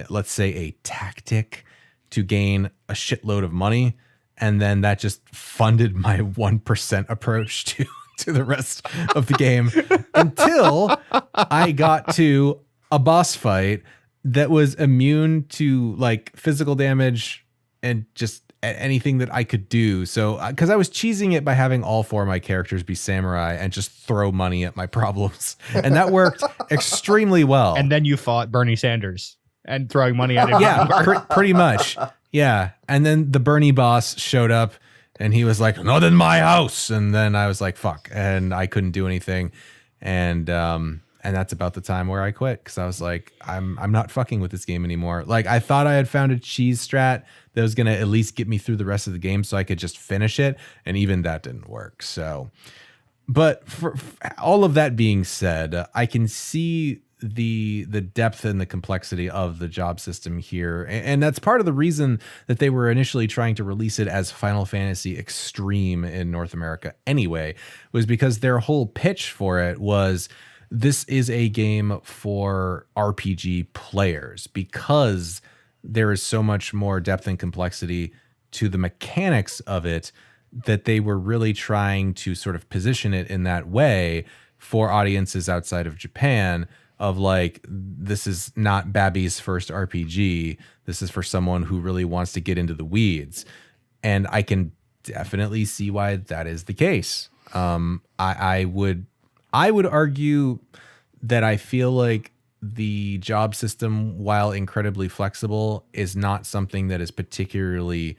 let's say a tactic to gain a shitload of money. And then that just funded my 1% approach to the rest of the game until I got to a boss fight that was immune to like physical damage and just anything that I could do. So, because I was cheesing it by having all 4 of my characters be samurai and just throw money at my problems. And that worked extremely well.
And then you fought Bernie Sanders and throwing money at him.
Yeah, pretty much. Yeah. And then the Bernie boss showed up and he was like, "Not in my house." And then I was like, fuck. And I couldn't do anything. And that's about the time where I quit, because I was like, I'm not fucking with this game anymore. Like, I thought I had found a cheese strat that was going to at least get me through the rest of the game so I could just finish it. And even that didn't work. So, but for all of that being said, I can see the depth and the complexity of the job system here, and that's part of the reason that they were initially trying to release it as Final Fantasy Extreme in North America anyway, was because their whole pitch for it was, this is a game for RPG players, because there is so much more depth and complexity to the mechanics of it, that they were really trying to sort of position it in that way for audiences outside of Japan, of like, this is not Babby's first RPG. This is for someone who really wants to get into the weeds. And I can definitely see why that is the case. I would argue that I feel like the job system, while incredibly flexible, is not something that is particularly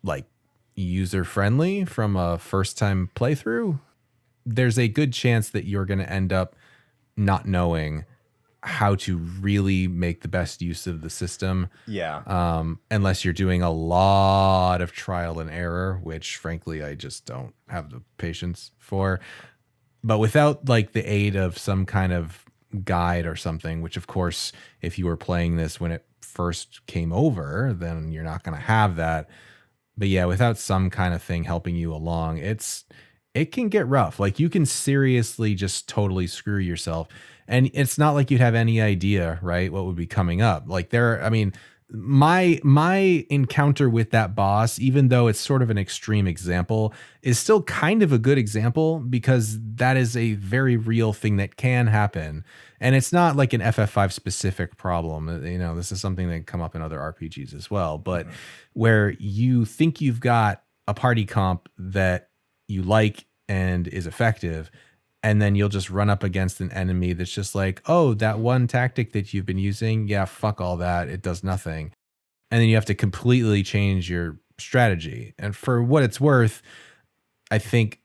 like user friendly from a first time playthrough. There's a good chance that you're going to end up not knowing how to really make the best use of the system.
Yeah.
Unless you're doing a lot of trial and error, which frankly, I just don't have the patience for. But without like the aid of some kind of guide or something, which of course, if you were playing this when it first came over, then you're not going to have that. But yeah, without some kind of thing helping you along, it can get rough. Like, you can seriously just totally screw yourself. And it's not like you'd have any idea, right, what would be coming up. Like, my encounter with that boss, even though it's sort of an extreme example, is still kind of a good example, because that is a very real thing that can happen. And it's not like an FF5 specific problem. You know, this is something that can come up in other RPGs as well. But where you think you've got a party comp that you like and is effective, and then you'll just run up against an enemy that's just like, oh, that one tactic that you've been using, yeah, fuck all that, it does nothing. And then you have to completely change your strategy. And for what it's worth, I think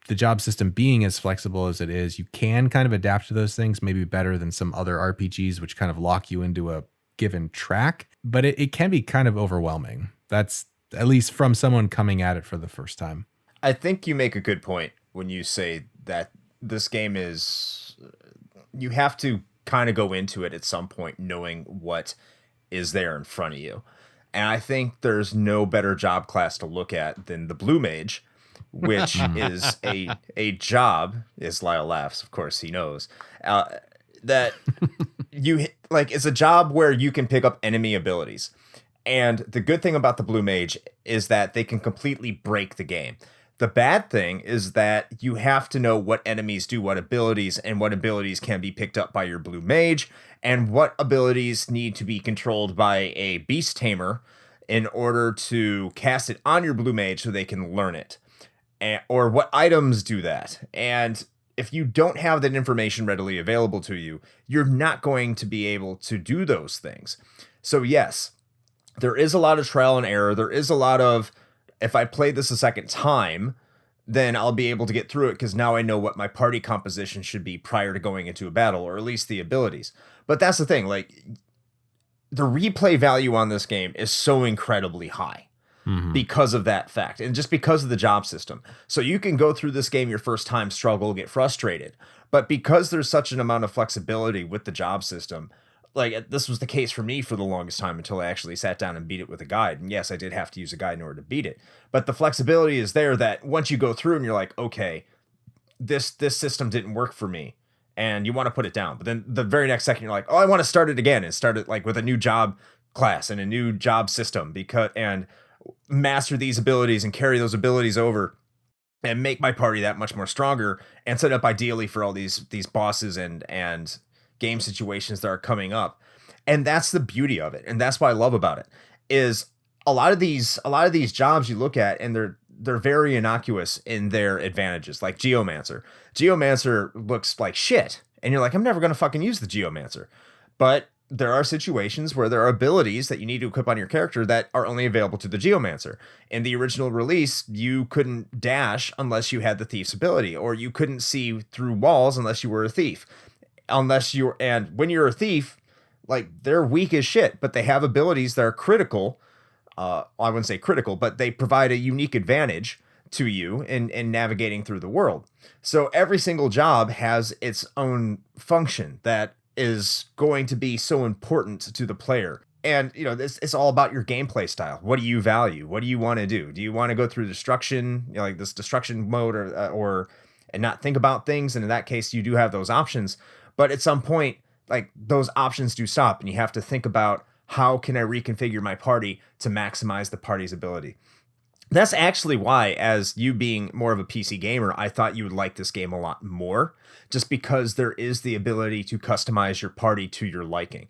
the job system being as flexible as it is, you can kind of adapt to those things maybe better than some other RPGs, which kind of lock you into a given track. But it can be kind of overwhelming. That's at least from someone coming at it for the first time.
I think you make a good point when you say that this game is, you have to kind of go into it at some point knowing what is there in front of you. And I think there's no better job class to look at than the Blue Mage, which is a job, as Lyle laughs, of course he knows, that you like, it's a job where you can pick up enemy abilities. And the good thing about the Blue Mage is that they can completely break the game. The bad thing is that you have to know what enemies do what abilities, and what abilities can be picked up by your Blue Mage, and what abilities need to be controlled by a Beast Tamer in order to cast it on your Blue Mage so they can learn it. or what items do that. And if you don't have that information readily available to you, you're not going to be able to do those things. So yes, there is a lot of trial and error. There is a lot of, if I play this a second time, then I'll be able to get through it because now I know what my party composition should be prior to going into a battle, or at least the abilities. But that's the thing, like, the replay value on this game is so incredibly high because of that fact, and just because of the job system. So you can go through this game your first time, struggle, get frustrated, but because there's such an amount of flexibility with the job system, like, this was the case for me for the longest time until I actually sat down and beat it with a guide. And yes, I did have to use a guide in order to beat it, but the flexibility is there that once you go through and you're like, okay, this system didn't work for me, and you want to put it down. But then the very next second you're like, oh, I want to start it again, and start it like with a new job class and a new job system, and master these abilities and carry those abilities over and make my party that much more stronger, and set up ideally for all these bosses and game situations that are coming up. And that's the beauty of it. And that's what I love about it, is a lot of these jobs you look at and they're very innocuous in their advantages, like Geomancer. Geomancer looks like shit, and you're like, I'm never going to fucking use the Geomancer. But there are situations where there are abilities that you need to equip on your character that are only available to the Geomancer. In the original release, you couldn't dash unless you had the thief's ability, or you couldn't see through walls unless you were a thief. And when you're a thief, like, they're weak as shit, but they have abilities that are critical. I wouldn't say critical, but they provide a unique advantage to you in navigating through the world. So every single job has its own function that is going to be so important to the player. And, you know, it's all about your gameplay style. What do you value? What do you want to do? Do you want to go through destruction, you know, like this destruction mode, or and not think about things? And in that case, you do have those options. But at some point, like, those options do stop, and you have to think about, how can I reconfigure my party to maximize the party's ability? That's actually why, as you being more of a PC gamer, I thought you would like this game a lot more, just because there is the ability to customize your party to your liking.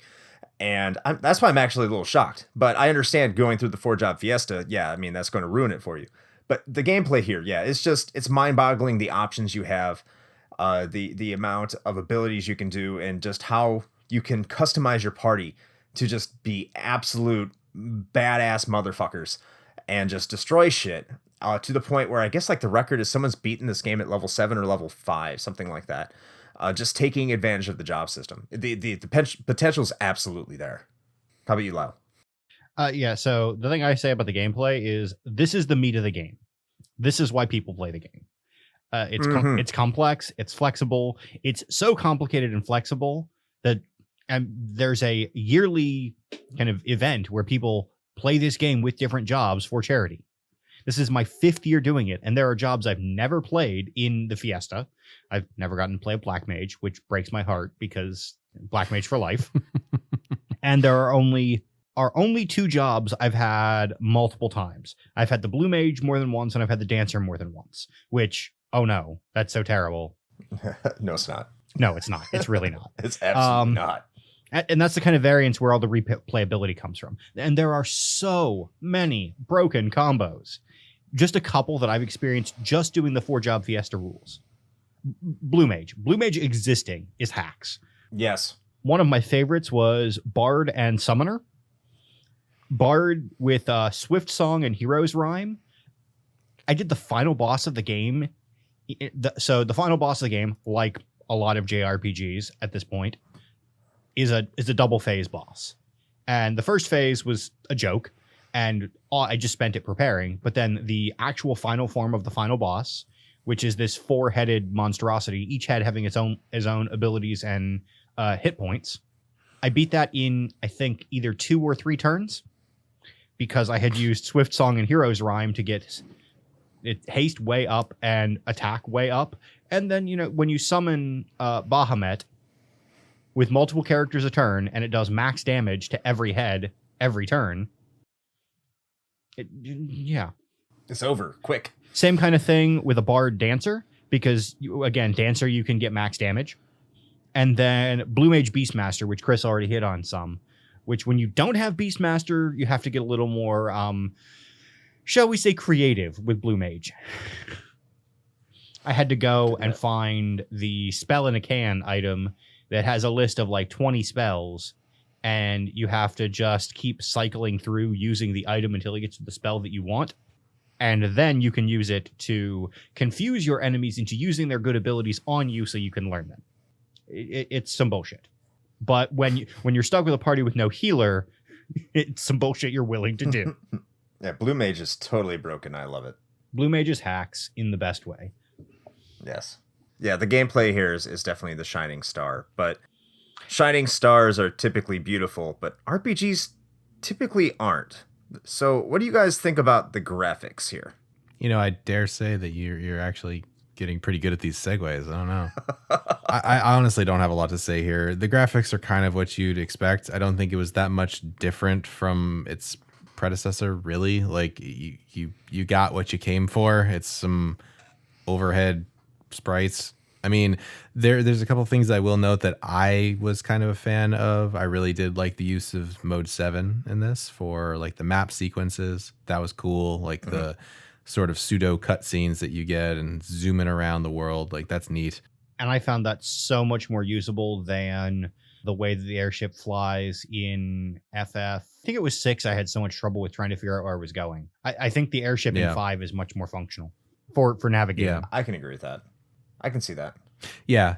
And that's why I'm actually a little shocked. But I understand going through the 4-job Fiesta, yeah, I mean, that's going to ruin it for you. But the gameplay here, yeah, it's mind-boggling, the options you have, the amount of abilities you can do, and just how you can customize your party to just be absolute badass motherfuckers and just destroy shit, to the point where I guess, like, the record is someone's beaten this game at level 7 or level 5, something like that. Just taking advantage of the job system. The potential is absolutely there. How about you, Lyle?
Yeah, so the thing I say about the gameplay is, this is the meat of the game. This is why people play the game. It's complex, it's flexible, it's so complicated and flexible that there's a yearly kind of event where people play this game with different jobs for charity. This is my 5th year doing it, and there are jobs I've never played in the Fiesta. I've never gotten to play a Black Mage, which breaks my heart, because Black Mage for life. And there are only 2 jobs I've had multiple times. I've had the Blue Mage more than once, and I've had the Dancer more than once, which, oh no, that's so terrible.
No, it's not.
No, it's not. It's really not.
It's absolutely not.
And that's the kind of variance where all the replayability comes from. And there are so many broken combos. Just a couple that I've experienced just doing the 4-job Fiesta rules. Blue Mage. Blue Mage existing is hacks.
Yes.
One of my favorites was Bard and Summoner. Bard with Swift Song and Hero's Rhyme. I did the final boss of the game. So the final boss of the game, like a lot of JRPGs at this point, is a double phase boss. And the first phase was a joke, and I just spent it preparing. But then the actual final form of the final boss, which is this 4-headed monstrosity, each head having its own abilities and hit points, I beat that in, I think, either 2 or 3 turns, because I had used Swift Song and Hero's Rhyme to get it haste way up and attack way up. And then, you know, when you summon Bahamut with multiple characters a turn, and it does max damage to every head every turn, yeah,
it's over quick.
Same kind of thing with a Bard Dancer, because Dancer, you can get max damage. And then Blue Mage Beastmaster, which Chris already hit on some, which when you don't have Beastmaster, you have to get a little more, shall we say, creative with Blue Mage. I had to go and find the spell in a can item that has a list of like 20 spells, and you have to just keep cycling through using the item until it gets to the spell that you want. And then you can use it to confuse your enemies into using their good abilities on you so you can learn them. It's some bullshit. But when you're stuck with a party with no healer, it's some bullshit you're willing to do.
Yeah, Blue Mage is totally broken. I love it.
Blue Mage's hacks in the best way.
Yes. Yeah, the gameplay here is definitely the shining star. But shining stars are typically beautiful, but RPGs typically aren't. So what do you guys think about the graphics here?
You know, I dare say that you're actually getting pretty good at these segues. I don't know. I honestly don't have a lot to say here. The graphics are kind of what you'd expect. I don't think it was that much different from its predecessor, really. Like you got what you came for. It's some overhead sprites. I mean, there's a couple of things I will note that I was kind of a fan of. I really did like the use of mode 7 in this for like the map sequences. That was cool. Like the sort of pseudo cutscenes that you get and zooming around the world. Like that's neat.
And I found that so much more usable than the way that the airship flies in FF. I think it was 6. I had so much trouble with trying to figure out where I was going. I think the airship in 5 is much more functional for navigating.
Yeah.
I can agree with that. I can see that.
Yeah.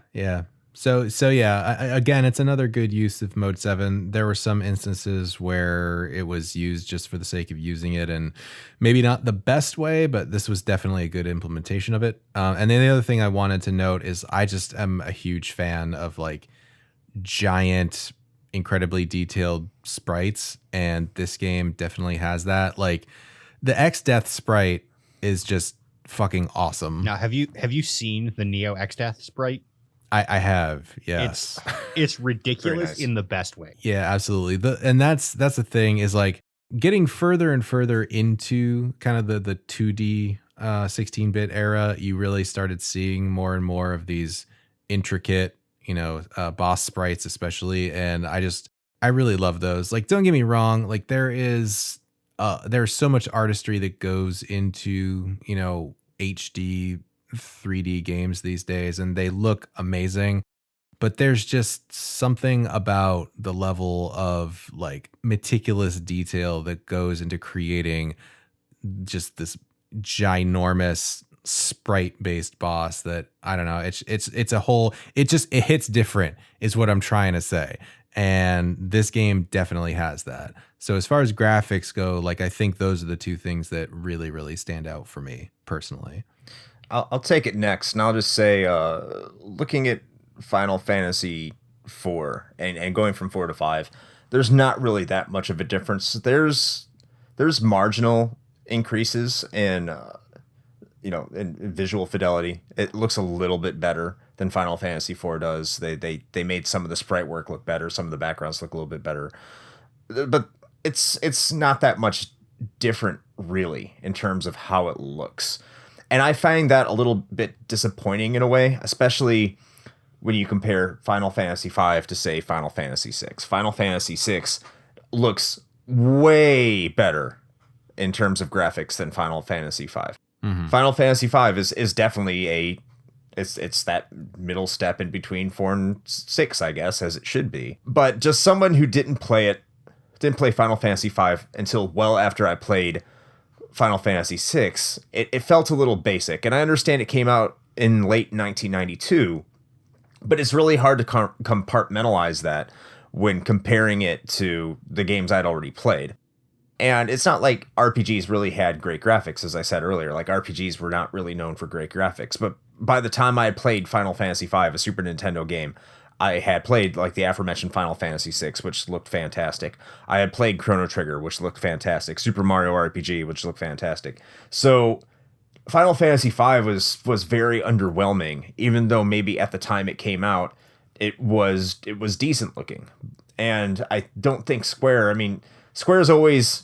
So yeah, again, it's another good use of mode 7. There were some instances where it was used just for the sake of using it, and maybe not the best way, but this was definitely a good implementation of it. And then the other thing I wanted to note is I just am a huge fan of like giant, incredibly detailed sprites, and this game definitely has that. Like the X-Death sprite is just fucking awesome.
Now, have you seen the Neo X-Death sprite?
I have, yes.
It's ridiculous
nice.
in the best way.
Yeah, absolutely. And that's the thing is like getting further and further into kind of the 2D 16-bit era, you really started seeing more and more of these intricate, boss sprites especially, and I really love those. Like, don't get me wrong, like there's so much artistry that goes into, HD 3D games these days, and they look amazing, but there's just something about the level of like meticulous detail that goes into creating just this ginormous sprite based boss that I don't know, it's a whole, it hits different is what I'm trying to say, and this game definitely has that. So as far as graphics go, like I think those are the two things that really stand out for me personally.
I'll take it next, and I'll just say, looking at Final Fantasy IV and going from 4 to 5, there's not really that much of a difference. There's marginal increases in in visual fidelity. It looks a little bit better than Final Fantasy IV does. They made some of the sprite work look better, some of the backgrounds look a little bit better, but it's not that much different really in terms of how it looks. And I find that a little bit disappointing in a way, especially when you compare Final Fantasy V to, say, Final Fantasy VI. Final Fantasy VI looks way better in terms of graphics than Final Fantasy V. Mm-hmm. Final Fantasy V is definitely it's that middle step in between 4 and 6, I guess, as it should be. But just someone who didn't play Final Fantasy V until well after I played Final Fantasy VI, it felt a little basic. And I understand it came out in late 1992, but it's really hard to compartmentalize that when comparing it to the games I'd already played. And it's not like RPGs really had great graphics, as I said earlier. Like, RPGs were not really known for great graphics. But by the time I had played Final Fantasy V, a Super Nintendo game, I had played like the aforementioned Final Fantasy VI, which looked fantastic. I had played Chrono Trigger, which looked fantastic. Super Mario RPG, which looked fantastic. So Final Fantasy V was very underwhelming, even though maybe at the time it came out, it was decent looking. And I don't think Square's always,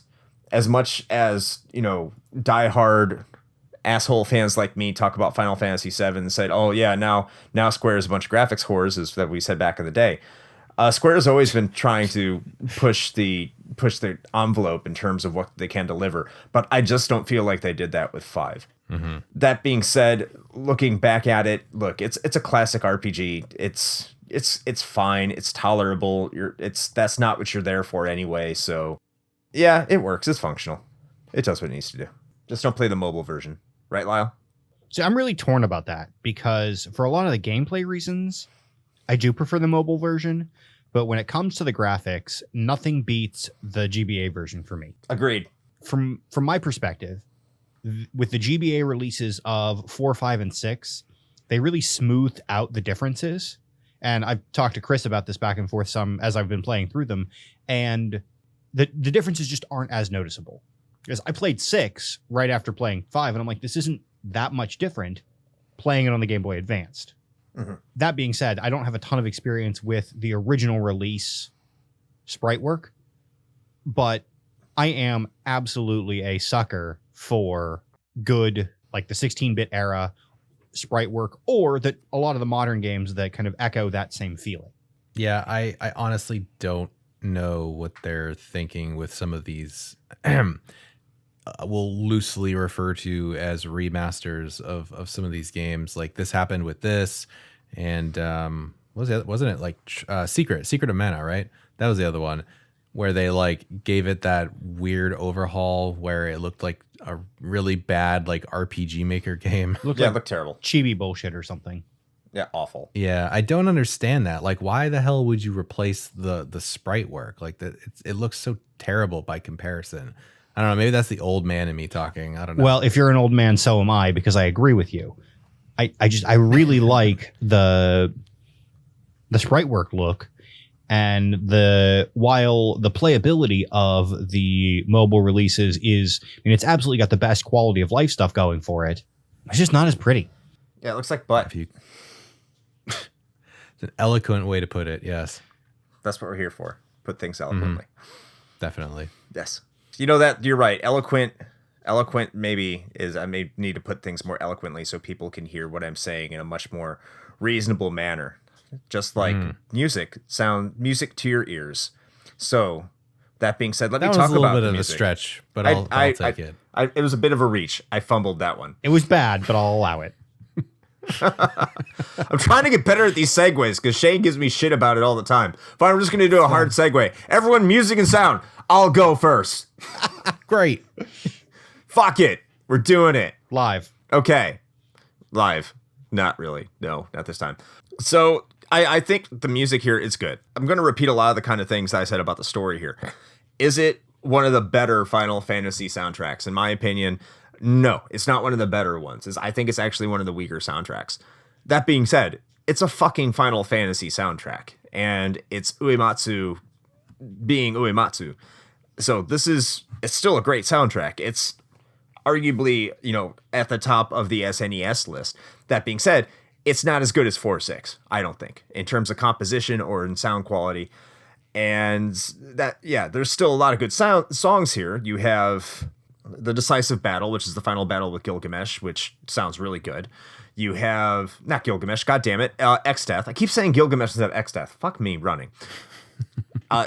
as much as, diehard asshole fans like me talk about Final Fantasy VII and said, oh yeah, now Square is a bunch of graphics whores, as that we said back in the day. Square's always been trying to push the envelope in terms of what they can deliver, but I just don't feel like they did that with 5. Mm-hmm. That being said, looking back at it, look, it's a classic RPG. It's fine. It's tolerable. That's not what you're there for anyway. So yeah, it works. It's functional. It does what it needs to do. Just don't play the mobile version. Right, Lyle?
So I'm really torn about that because for a lot of the gameplay reasons, I do prefer the mobile version. But when it comes to the graphics, nothing beats the GBA version for me.
Agreed.
From my perspective, with the GBA releases of 4, 5, and 6, they really smoothed out the differences. And I've talked to Chris about this back and forth some as I've been playing through them. And the differences just aren't as noticeable. Because I played 6 right after playing 5, and I'm like, this isn't that much different playing it on the Game Boy Advanced. Mm-hmm. That being said, I don't have a ton of experience with the original release sprite work, but I am absolutely a sucker for good, like the 16-bit era sprite work, or that a lot of the modern games that kind of echo that same feeling.
Yeah, I honestly don't know what they're thinking with some of these we'll loosely refer to as remasters of some of these games. Like this happened with this, and wasn't it like Secret of Mana, right? That was the other one where they like gave it that weird overhaul where it looked like a really bad like RPG Maker game.
It looked terrible.
Chibi bullshit or something.
Yeah, awful.
Yeah, I don't understand that. Like, why the hell would you replace the sprite work? Like, it looks so terrible by comparison. I don't know. Maybe that's the old man in me talking. I don't know.
Well, if you're an old man, so am I, because I agree with you. I really like the sprite work look, and while the playability of the mobile releases is, I mean, it's absolutely got the best quality of life stuff going for it. It's just not as pretty.
Yeah, it looks like butt.
It's an eloquent way to put it. Yes,
that's what we're here for. Put things eloquently.
Definitely.
Yes. You know that you're right. Eloquent maybe is, I may need to put things more eloquently so people can hear what I'm saying in a much more reasonable manner. Just like music to your ears. So that being said, let me talk about the music. That was a little bit of a stretch,
but I'll take it.
It was a bit of a reach. I fumbled that one.
It was bad, but I'll allow it.
I'm trying to get better at these segues because Shane gives me shit about it all the time. Fine, I'm just going to do a hard segue. Everyone, music and sound. I'll go first.
Great.
Fuck it. We're doing it.
Live.
Okay. Live. Not really. No, not this time. So I think the music here is good. I'm going to repeat a lot of the kind of things I said about the story here. Is it one of the better Final Fantasy soundtracks? In my opinion, no, it's not one of the better ones. I think it's actually one of the weaker soundtracks. That being said, it's a fucking Final Fantasy soundtrack, and it's Uematsu being Uematsu. So it's still a great soundtrack. It's arguably, at the top of the SNES list. That being said, it's not as good as 4.6, I don't think, in terms of composition or in sound quality. And there's still a lot of good songs here. You have the Decisive Battle, which is the final battle with Gilgamesh, which sounds really good. You have, not Gilgamesh, goddammit, X-Death. I keep saying Gilgamesh instead of X-Death. Fuck me, running.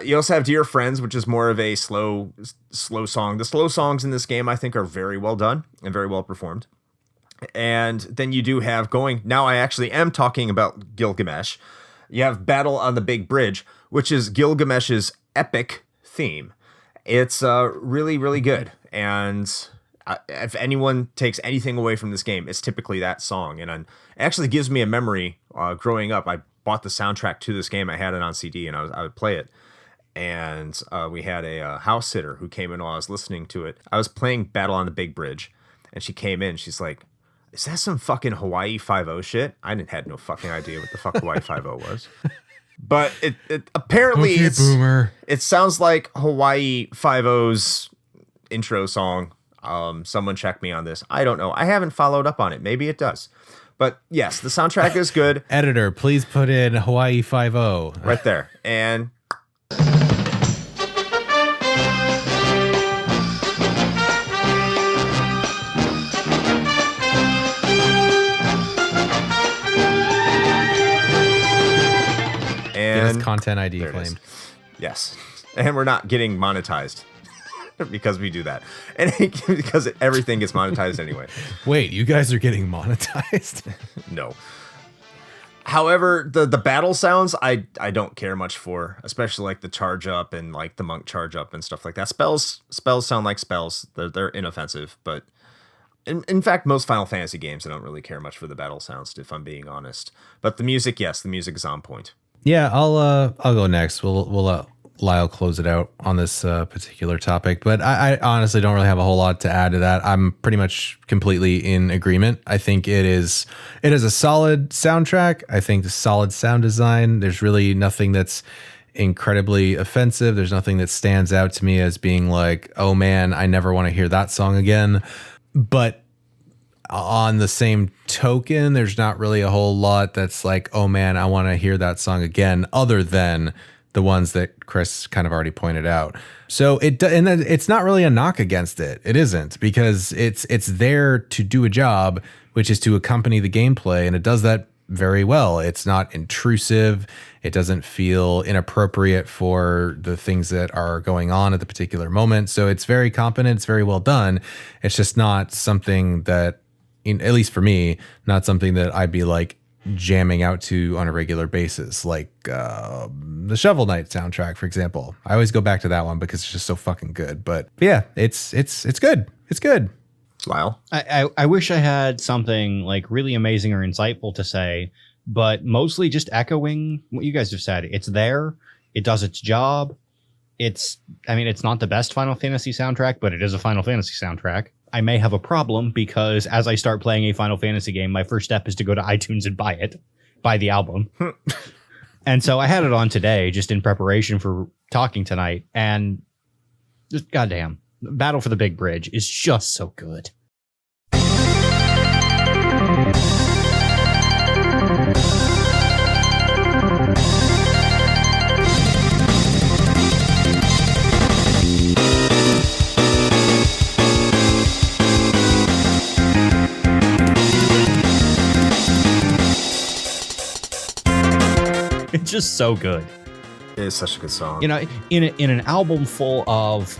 You also have Dear Friends, which is more of a slow song. The slow songs in this game, I think, are very well done and very well performed. And then you do have now I actually am talking about Gilgamesh. You have Battle on the Big Bridge, which is Gilgamesh's epic theme. It's really, really good. And if anyone takes anything away from this game, it's typically that song. And it actually gives me a memory growing up. I bought the soundtrack to this game. I had it on CD, and I would play it. And we had a house sitter who came in while I was listening to it. I was playing Battle on the Big Bridge, and she came in. She's like, "Is that some fucking Hawaii 5-0 shit?" I had no fucking idea what the fuck Hawaii 5-0 was. But it apparently
okay, boomer.
It sounds like Hawaii 5-0's intro song. Someone check me on this. I don't know. I haven't followed up on it. Maybe it does. But yes, the soundtrack is good.
Editor, please put in Hawaii 5-0.
Right there. And
get us content ID claimed.
Yes. And we're not getting monetized. because we do that. And because everything gets monetized anyway.
Wait, you guys are getting monetized?
No. However, the battle sounds I don't care much for, especially like the charge up and like the monk charge up and stuff like that. Spells sound like spells. They're inoffensive, but in fact, most Final Fantasy games I don't really care much for the battle sounds, if I'm being honest. But the music, yes, the music is on point.
Yeah, I'll go next. We'll let Lyle close it out on this particular topic, but I honestly don't really have a whole lot to add to that. I'm pretty much completely in agreement. I think it is a solid soundtrack. I think the solid sound design. There's really nothing that's incredibly offensive. There's nothing that stands out to me as being like, oh man, I never want to hear that song again. But on the same token, there's not really a whole lot that's like, oh man, I want to hear that song again, other than the ones that Chris kind of already pointed out. So it's not really a knock against it. It isn't, because it's there to do a job, which is to accompany the gameplay, and it does that very well. It's not intrusive. It doesn't feel inappropriate for the things that are going on at the particular moment. So it's very competent. It's very well done. It's just not something that, at least for me, not something that I'd be like jamming out to on a regular basis, like the Shovel Knight soundtrack, for example. I always go back to that one because it's just so fucking good. But yeah, it's good. It's good.
Lyle?
I wish I had something like really amazing or insightful to say, but mostly just echoing what you guys have said. It's there. It does its job. It's not the best Final Fantasy soundtrack, but it is a Final Fantasy soundtrack. I may have a problem because as I start playing a Final Fantasy game, my first step is to go to iTunes and buy the album. And so I had it on today just in preparation for talking tonight. And just goddamn, Battle for the Big Bridge is just so good. It's just so good.
It is such a good song.
You know, in an album full of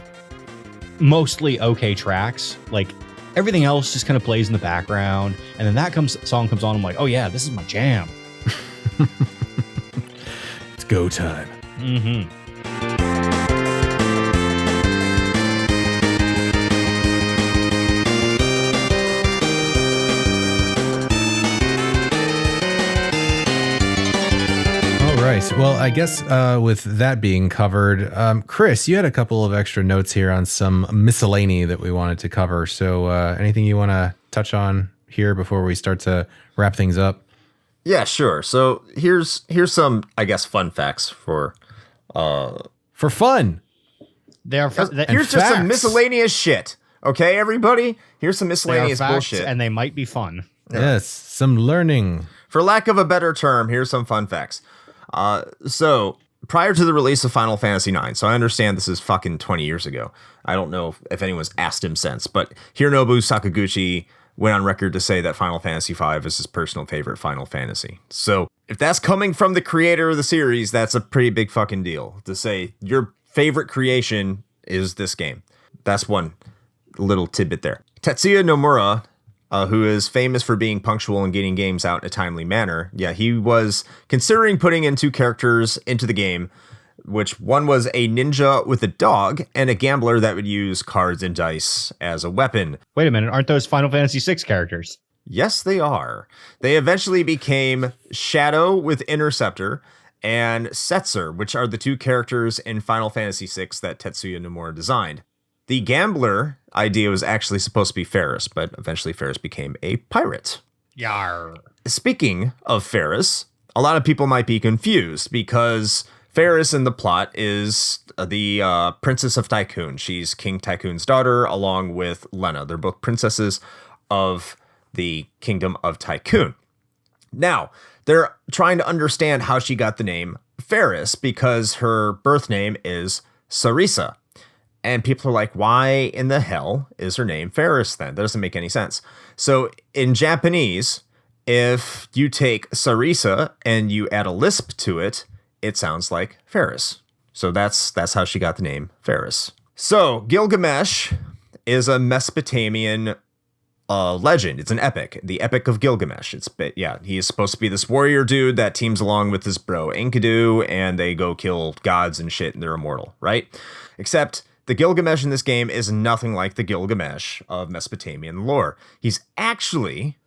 mostly okay tracks, like everything else just kind of plays in the background, and then that song comes on. I'm like, oh yeah, this is my jam.
It's go time.
Mm-hmm.
Right. Well, I guess with that being covered, Chris, you had a couple of extra notes here on some miscellany that we wanted to cover. So anything you want to touch on here before we start to wrap things up?
Yeah, sure. So here's some, I guess, fun facts for
fun.
Here's just some miscellaneous shit. Okay, everybody? Here's some miscellaneous bullshit.
And they might be fun.
Yes, some learning.
For lack of a better term, here's some fun facts. So prior to the release of Final Fantasy IX, so I understand this is fucking 20 years ago. I don't know if anyone's asked him since, but Hironobu Sakaguchi went on record to say that Final Fantasy V is his personal favorite Final Fantasy. So if that's coming from the creator of the series, that's a pretty big fucking deal to say your favorite creation is this game. That's one little tidbit there. Tetsuya Nomura, who is famous for being punctual and getting games out in a timely manner. Yeah, he was considering putting in two characters into the game, which one was a ninja with a dog and a gambler that would use cards and dice as a weapon.
Wait a minute, aren't those Final Fantasy VI characters?
Yes, they are. They eventually became Shadow with Interceptor and Setzer, which are the two characters in Final Fantasy VI that Tetsuya Nomura designed. The gambler idea was actually supposed to be Ferris, but eventually Ferris became a pirate.
Yarr.
Speaking of Ferris, a lot of people might be confused because Ferris in the plot is the Princess of Tycoon. She's King Tycoon's daughter along with Lena. They're both princesses of the Kingdom of Tycoon. Now, they're trying to understand how she got the name Ferris because her birth name is Sarisa. And people are like, why in the hell is her name Ferris then? That doesn't make any sense. So in Japanese, if you take Sarisa and you add a lisp to it, it sounds like Ferris. So that's how she got the name Ferris. So Gilgamesh is a Mesopotamian legend. It's an epic, the Epic of Gilgamesh. He is supposed to be this warrior dude that teams along with his bro Enkidu, and they go kill gods and shit, and they're immortal, right? Except the Gilgamesh in this game is nothing like the Gilgamesh of Mesopotamian lore. He's actually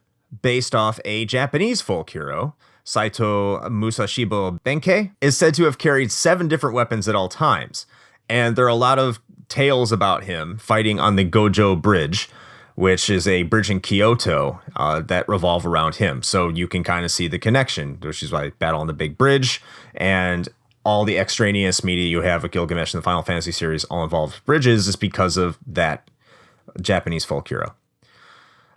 based off a Japanese folk hero. Saito Musashibo Benkei is said to have carried 7 different weapons at all times, and there are a lot of tales about him fighting on the Gojo Bridge, which is a bridge in Kyoto that revolve around him. So you can kind of see the connection, which is why Battle on the Big Bridge and all the extraneous media you have with Gilgamesh in the Final Fantasy series all involve bridges is because of that Japanese folk hero.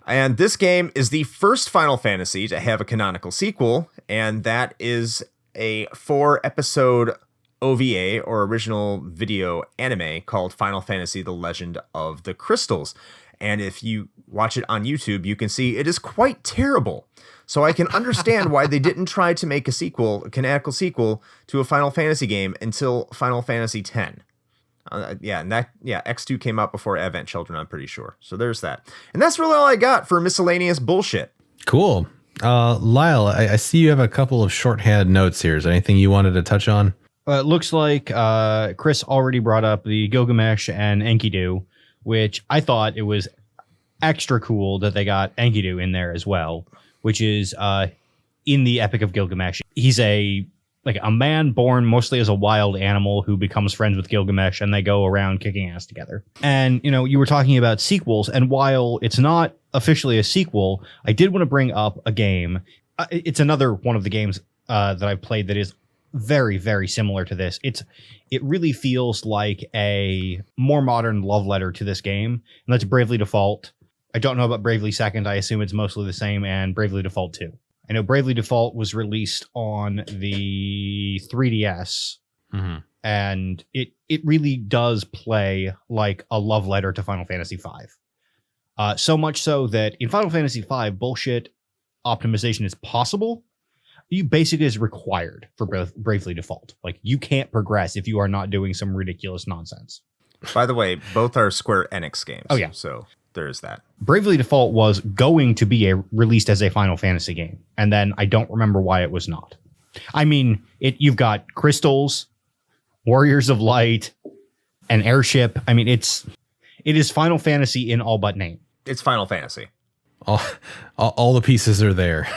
And this game is the first Final Fantasy to have a canonical sequel, and that is a 4-episode OVA, or original video anime, called Final Fantasy: The Legend of the Crystals. And if you watch it on YouTube, you can see it is quite terrible. So I can understand why they didn't try to make a canonical sequel to a Final Fantasy game until Final Fantasy X. X2 came out before Advent Children, I'm pretty sure. So there's that. And that's really all I got for miscellaneous bullshit.
Cool. Lyle, I see you have a couple of shorthand notes here. Is there anything you wanted to touch on?
It looks like Chris already brought up the Gilgamesh and Enkidu, which I thought it was extra cool that they got Enkidu in there as well, which is in the Epic of Gilgamesh. He's a man born mostly as a wild animal who becomes friends with Gilgamesh, and they go around kicking ass together. And, you were talking about sequels, and while it's not officially a sequel, I did want to bring up a game. It's another one of the games that I've played that is very, very similar to this. It really feels like a more modern love letter to this game, and that's Bravely Default. I don't know about Bravely Second. I assume it's mostly the same, and Bravely Default 2. I know Bravely Default was released on the 3DS, and it really does play like a love letter to Final Fantasy V. So much so that in Final Fantasy V, bullshit optimization is possible. You basically is required for Bravely Default. Like, you can't progress if you are not doing some ridiculous nonsense.
By the way, both are Square Enix games.
Oh, yeah.
So there is that.
Bravely Default was going to be released as a Final Fantasy game, and then I don't remember why it was not. I mean, you've got crystals, Warriors of Light, an airship. I mean, it is Final Fantasy in all but name.
It's Final Fantasy.
All the pieces are there.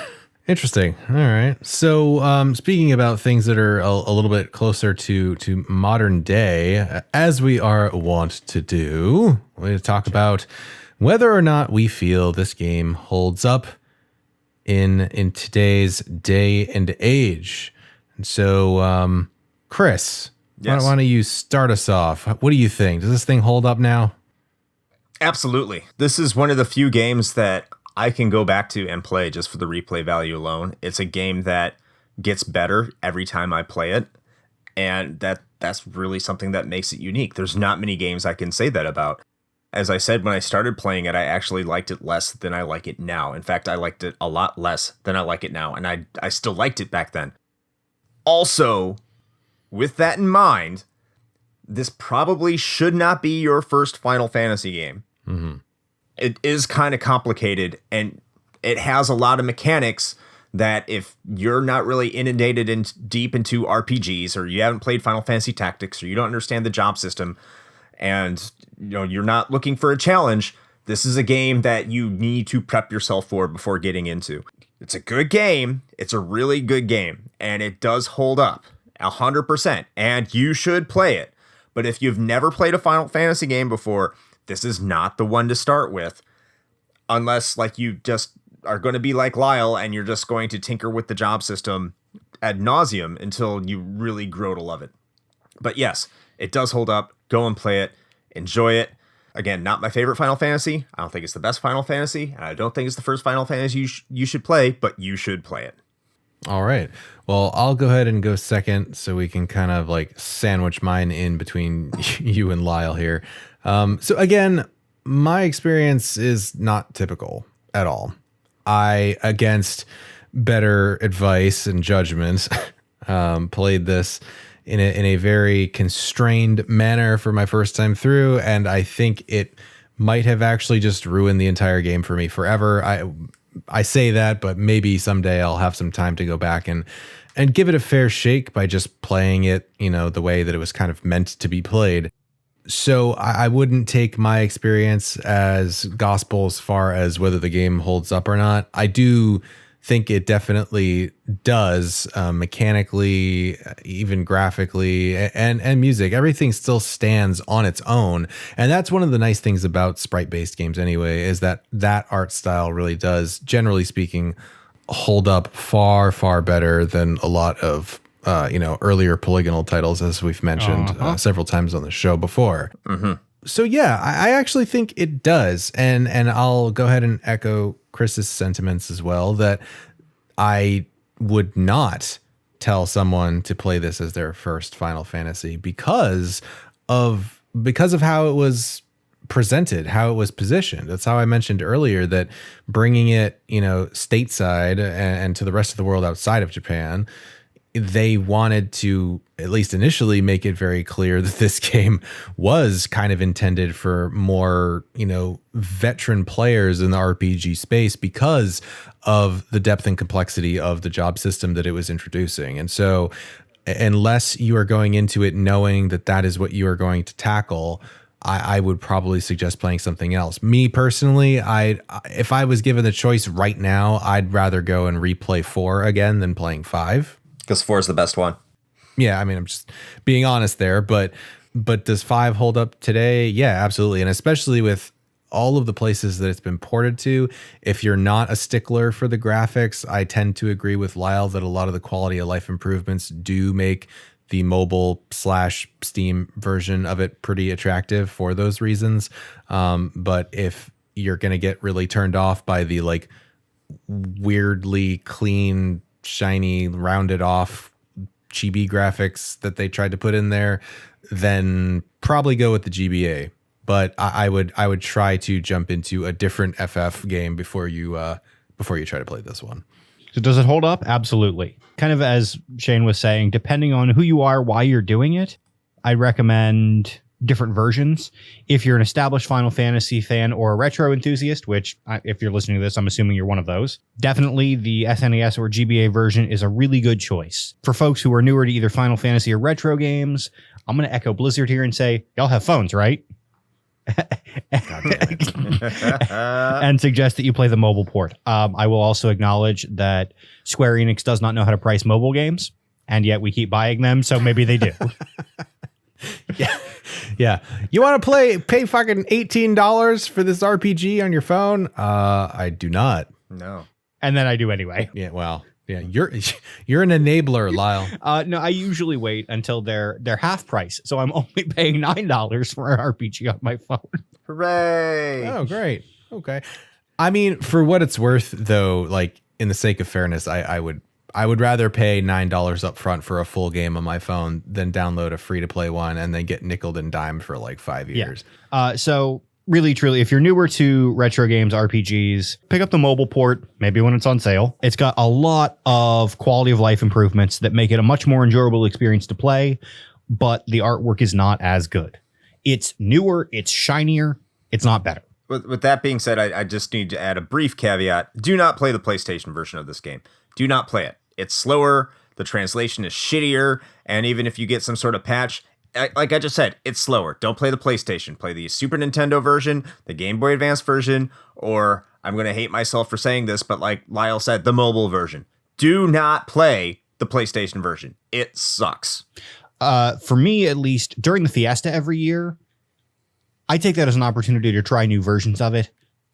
Interesting. All right. So speaking about things that are a little bit closer to modern day, as we are wont to do, we're going to talk about whether or not we feel this game holds up in today's day and age. And so, Chris,
yes.
Why don't you start us off? What do you think? Does this thing hold up now?
Absolutely. This is one of the few games that I can go back to and play just for the replay value alone. It's a game that gets better every time I play it, and that's really something that makes it unique. There's not many games I can say that about. As I said, when I started playing it, I actually liked it less than I like it now. In fact, I liked it a lot less than I like it now, and I still liked it back then. Also, with that in mind, this probably should not be your first Final Fantasy game.
Mm-hmm.
It is kind of complicated, and it has a lot of mechanics that if you're not really inundated deep into RPGs, or you haven't played Final Fantasy Tactics, or you don't understand the job system, and you're not looking for a challenge, this is a game that you need to prep yourself for before getting into. It's a good game. It's a really good game, and it does hold up 100%, and you should play it. But if you've never played a Final Fantasy game before, this is not the one to start with, unless you just are going to be like Lyle and you're just going to tinker with the job system ad nauseum until you really grow to love it. But yes, it does hold up. Go and play it. Enjoy it. Again, not my favorite Final Fantasy. I don't think it's the best Final Fantasy, and I don't think it's the first Final Fantasy you should play, but you should play it.
All right. Well, I'll go ahead and go second so we can kind of sandwich mine in between you and Lyle here. So again, my experience is not typical at all. I, against better advice and judgment, played this in a very constrained manner for my first time through, and I think it might have actually just ruined the entire game for me forever. I say that, but maybe someday I'll have some time to go back and give it a fair shake by just playing it, the way that it was kind of meant to be played. So I wouldn't take my experience as gospel as far as whether the game holds up or not. I do think it definitely does, mechanically, even graphically, and music. Everything still stands on its own. And that's one of the nice things about sprite-based games anyway, is that art style really does, generally speaking, hold up far, far better than a lot of earlier polygonal titles, as we've mentioned several times on the show before.
Mm-hmm.
So yeah, I actually think it does, and I'll go ahead and echo Chris's sentiments as well, that I would not tell someone to play this as their first Final Fantasy because of how it was presented, how it was positioned. That's how I mentioned earlier that bringing it, stateside and to the rest of the world outside of Japan, they wanted to, at least initially, make it very clear that this game was kind of intended for more, veteran players in the RPG space because of the depth and complexity of the job system that it was introducing. And so unless you are going into it knowing that that is what you are going to tackle, I would probably suggest playing something else. Me personally, if I was given the choice right now, I'd rather go and replay 4 again than playing 5.
Because 4 is the best one.
Yeah, I mean, I'm just being honest there, but does 5 hold up today? Yeah, absolutely. And especially with all of the places that it's been ported to, if you're not a stickler for the graphics, I tend to agree with Lyle that a lot of the quality of life improvements do make the mobile / Steam version of it pretty attractive for those reasons. But if you're going to get really turned off by the weirdly clean, shiny, rounded off chibi graphics that they tried to put in there, then probably go with the GBA. But I would try to jump into a different FF game before you try to play this one.
So does it hold up? Absolutely. Kind of as Shane was saying, depending on who you are, why you're doing it, I recommend different versions. If you're an established Final Fantasy fan or a retro enthusiast, which if you're listening to this, I'm assuming you're one of those, definitely the SNES or GBA version is a really good choice. For folks who are newer to either Final Fantasy or retro games, I'm going to echo Blizzard here and say, y'all have phones, right? And suggest that you play the mobile port. I will also acknowledge that Square Enix does not know how to price mobile games, and yet we keep buying them, so maybe they do.
Yeah. You want to pay fucking $18 for this RPG on your phone? I do not.
No.
And then I do anyway.
Yeah, well, yeah, you're an enabler, Lyle.
No, I usually wait until they're half price, so I'm only paying $9 for an RPG on my phone.
Hooray!
Oh, great. Okay. I mean, for what it's worth, though, in the sake of fairness, I would rather pay $9 up front for a full game on my phone than download a free-to-play one and then get nickeled and dimed for 5 years.
Yeah. So really, truly, if you're newer to retro games, RPGs, pick up the mobile port, maybe when it's on sale. It's got a lot of quality of life improvements that make it a much more enjoyable experience to play, but the artwork is not as good. It's newer, it's shinier, it's not better.
With that being said, I just need to add a brief caveat. Do not play the PlayStation version of this game. Do not play it. It's slower, the translation is shittier, and even if you get some sort of patch, like I just said, it's slower. Don't play the PlayStation. Play the Super Nintendo version, the Game Boy Advance version, or I'm going to hate myself for saying this, but like Lyle said, the mobile version. Do not play the PlayStation version. It sucks.
For me, at least, during the Fiesta every year, I take that as an opportunity to try new versions of it.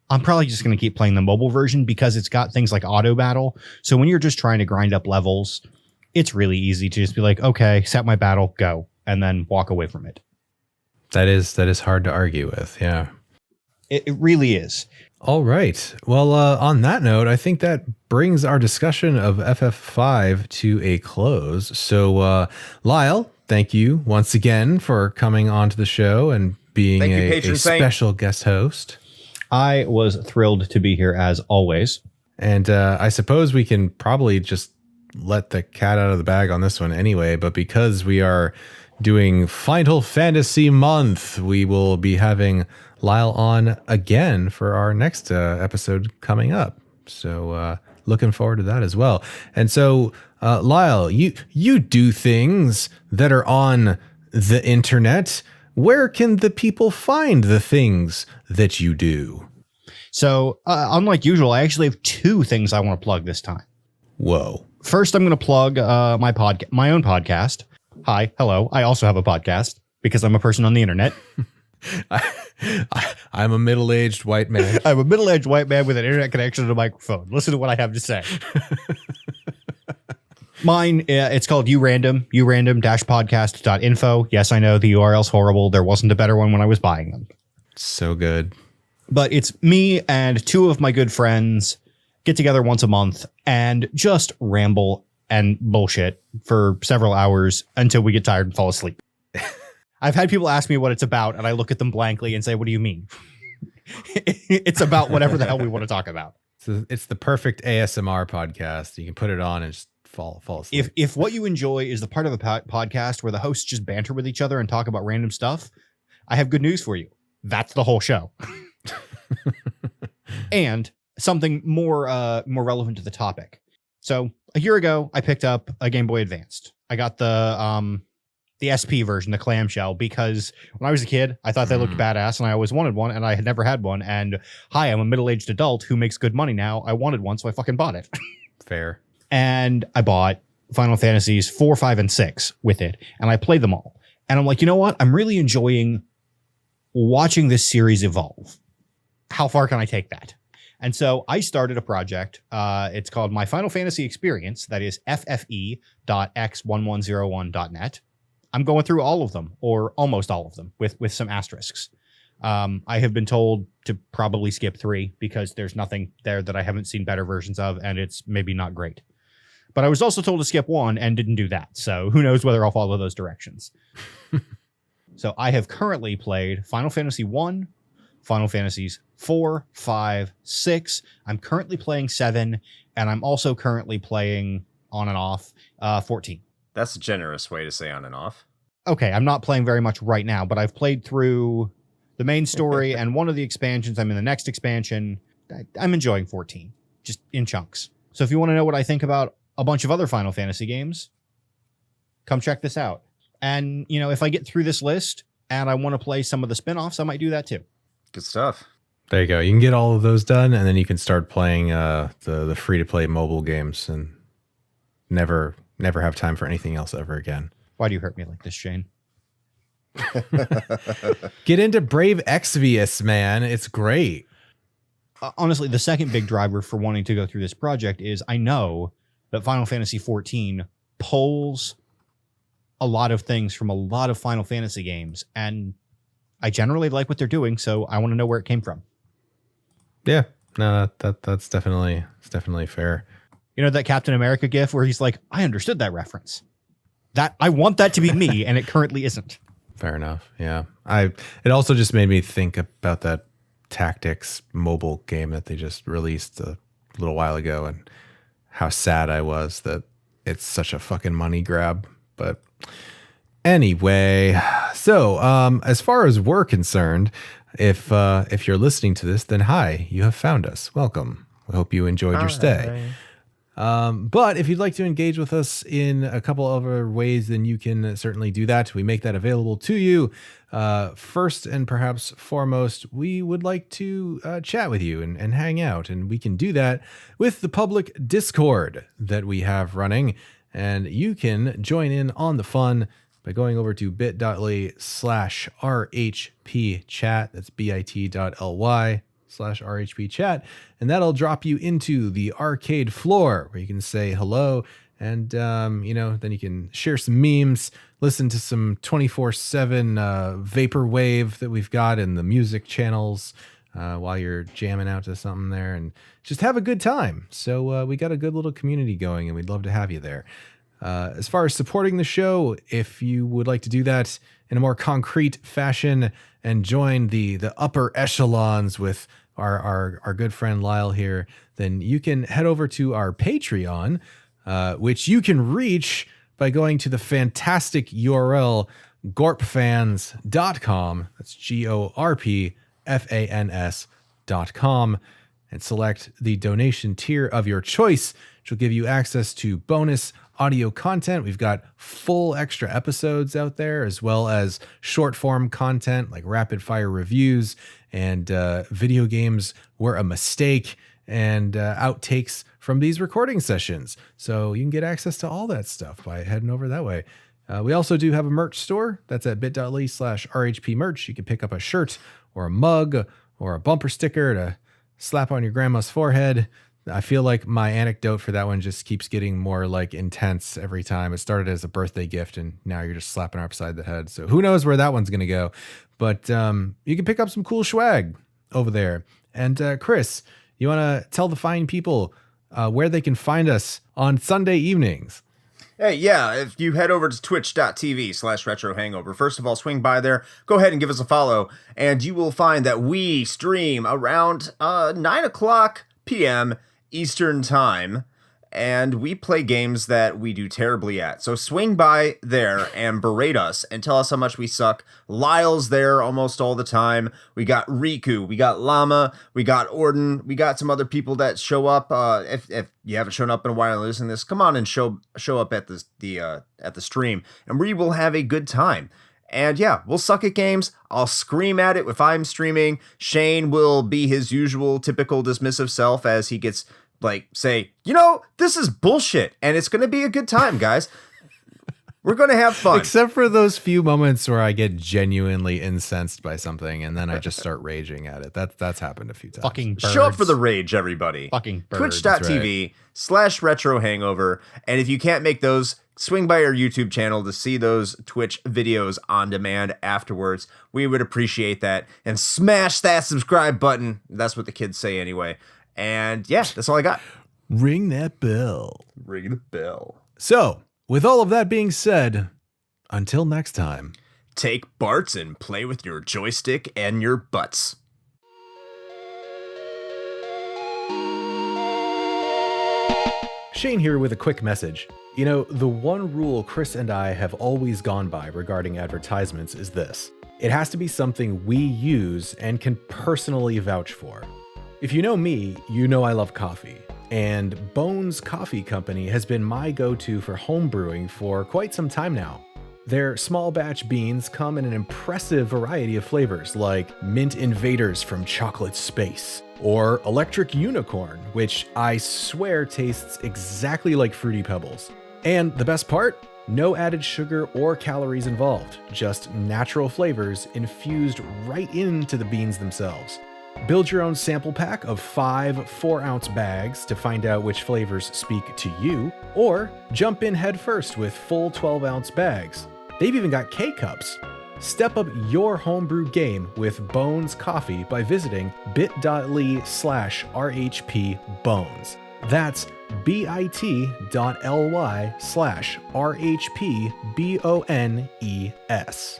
I'm probably just going to keep playing the mobile version because it's got things like auto battle. So when you're just trying to grind up levels, it's really easy to just be like, okay, set my battle, go, and then walk away from it.
That is hard to argue with. Yeah,
it really is.
All right. Well, on that note, I think that brings our discussion of FF5 to a close. So, Lyle, thank you once again for coming onto the show and being a special guest host.
I was thrilled to be here as always.
And I suppose we can probably just let the cat out of the bag on this one anyway, but because we are doing Final Fantasy month, we will be having Lyle on again for our next episode coming up. So looking forward to that as well. And so Lyle, you do things that are on the internet. Where can the people find the things that you do?
So unlike usual, I actually have two things I want to plug this time.
Whoa.
First, I'm going to plug my own podcast. Hi, hello. I also have a podcast because I'm a person on the internet.
I'm a middle-aged white man.
I'm a middle-aged white man with an internet connection and a microphone. Listen to what I have to say. Mine, it's called urandom-podcast.info. Yes, I know the URL's horrible. There wasn't a better one when I was buying them.
So good.
But it's me and two of my good friends get together once a month and just ramble and bullshit for several hours until we get tired and fall asleep. I've had people ask me what it's about, and I look at them blankly and say, what do you mean? It's about whatever the hell we want to talk about.
So it's the perfect ASMR podcast. You can put it on and just fall asleep.
If what you enjoy is the part of a podcast where the hosts just banter with each other and talk about random stuff, I have good news for you. That's the whole show. And something more relevant to the topic. So a year ago, I picked up a Game Boy Advanced. I got the SP version, the clamshell, because when I was a kid, I thought they looked badass and I always wanted one, and I had never had one. And hi, I'm a middle-aged adult who makes good money now. I wanted one, so I fucking bought it.
Fair.
And I bought Final Fantasies 4, 5, and 6 with it, and I played them all. And I'm like, you know what? I'm really enjoying watching this series evolve. How far can I take that? And so I started a project. It's called My Final Fantasy Experience. That is ffe.x1101.net. I'm going through all of them, or almost all of them, with some asterisks. I have been told to probably skip 3 because there's nothing there that I haven't seen better versions of, and it's maybe not great. But I was also told to skip 1 and didn't do that. So who knows whether I'll follow those directions. So I have currently played Final Fantasy 1, Final Fantasies 4, 5, 6. I'm currently playing 7, and I'm also currently playing on and off 14.
That's a generous way to say on and off.
Okay, I'm not playing very much right now, but I've played through the main story and one of the expansions. I'm in the next expansion. I'm enjoying 14, just in chunks. So if you want to know what I think about a bunch of other Final Fantasy games, come check this out. And, you know, if I get through this list and I want to play some of the spin-offs, I might do that too.
Good stuff.
There you go. You can get all of those done, and then you can start playing the free-to-play mobile games and never have time for anything else ever again.
Why do you hurt me like this, Shane?
Get into Brave Exvius, man. It's great.
Honestly, the second big driver for wanting to go through this project is I know that Final Fantasy XIV pulls a lot of things from a lot of Final Fantasy games, and I generally like what they're doing, so I want to know where it came from.
Yeah, no, that's definitely fair.
You know that Captain America gif where he's like, I understood that reference. That I want that to be me, and it currently isn't.
Fair enough. Yeah. It also just made me think about that Tactics mobile game that they just released a little while ago, and how sad I was that it's such a fucking money grab. But anyway, so as far as we're concerned, if you're listening to this, then hi, you have found us. Welcome. We hope you enjoyed your stay. But if you'd like to engage with us in a couple other ways, then you can certainly do that. We make that available to you. First and perhaps foremost, we would like to chat with you and hang out. And we can do that with the public Discord that we have running. And you can join in on the fun by going over to bit.ly/RHP chat. That's bit.ly/RHP chat. And that'll drop you into the arcade floor where you can say hello. And, then you can share some memes, listen to some 24/7 vaporwave that we've got in the music channels while you're jamming out to something there, and just have a good time. So we got a good little community going, and we'd love to have you there. As far as supporting the show, if you would like to do that in a more concrete fashion and join the upper echelons with our good friend Lyle here, then you can head over to our Patreon. which you can reach by going to the fantastic URL gorpfans.com. That's GORPFANS.com, and select the donation tier of your choice, which will give you access to bonus audio content. We've got full extra episodes out there, as well as short form content like rapid fire reviews and video games were a mistake and outtakes from these recording sessions. So you can get access to all that stuff by heading over that way. We also do have a merch store. That's at bit.ly/RHP merch. You can pick up a shirt or a mug or a bumper sticker to slap on your grandma's forehead. I feel like my anecdote for that one just keeps getting more like intense every time. It started as a birthday gift and now you're just slapping her upside the head. So who knows where that one's going to go, but you can pick up some cool swag over there. And Chris, you want to tell the fine people where they can find us on Sunday evenings?
Hey, yeah, if you head over to twitch.tv/retrohangover, first of all, swing by there, go ahead and give us a follow, and you will find that we stream around 9 o'clock p.m. Eastern Time, and we play games that we do terribly at. So swing by there and berate us and tell us how much we suck. Lyle's there almost all the time. We got Riku, we got Llama, we got Orden, we got some other people that show up. If you haven't shown up in a while and listening to this, come on and show up at the stream, and we will have a good time. And yeah, we'll suck at games. I'll scream at it if I'm streaming. Shane will be his usual typical dismissive self as he gets say, this is bullshit, and it's going to be a good time, guys. We're going to have fun.
Except for those few moments where I get genuinely incensed by something, and then I just start raging at it. That's happened a few times.
Fucking birds.
Show up for the rage, everybody.
Fucking birds.
Twitch.tv/retrohangover. And if you can't make those, swing by our YouTube channel to see those Twitch videos on demand afterwards. We would appreciate that. And smash that subscribe button. That's what the kids say anyway. And yeah, that's all I got.
Ring that bell.
Ring the bell.
So, with all of that being said, until next time,
take Barts and play with your joystick and your butts.
Shane here with a quick message. The one rule Chris and I have always gone by regarding advertisements is this. It has to be something we use and can personally vouch for. If you know me, you know I love coffee. And Bones Coffee Company has been my go-to for home brewing for quite some time now. Their small batch beans come in an impressive variety of flavors like Mint Invaders from Chocolate Space, or Electric Unicorn, which I swear tastes exactly like Fruity Pebbles. And the best part? No added sugar or calories involved, just natural flavors infused right into the beans themselves. Build your own sample pack of 5 4-ounce bags to find out which flavors speak to you, or jump in head first with full 12-ounce bags. They've even got K-Cups. Step up your homebrew game with Bones Coffee by visiting bit.ly/RHPBones. That's bit.ly/RHPBONES.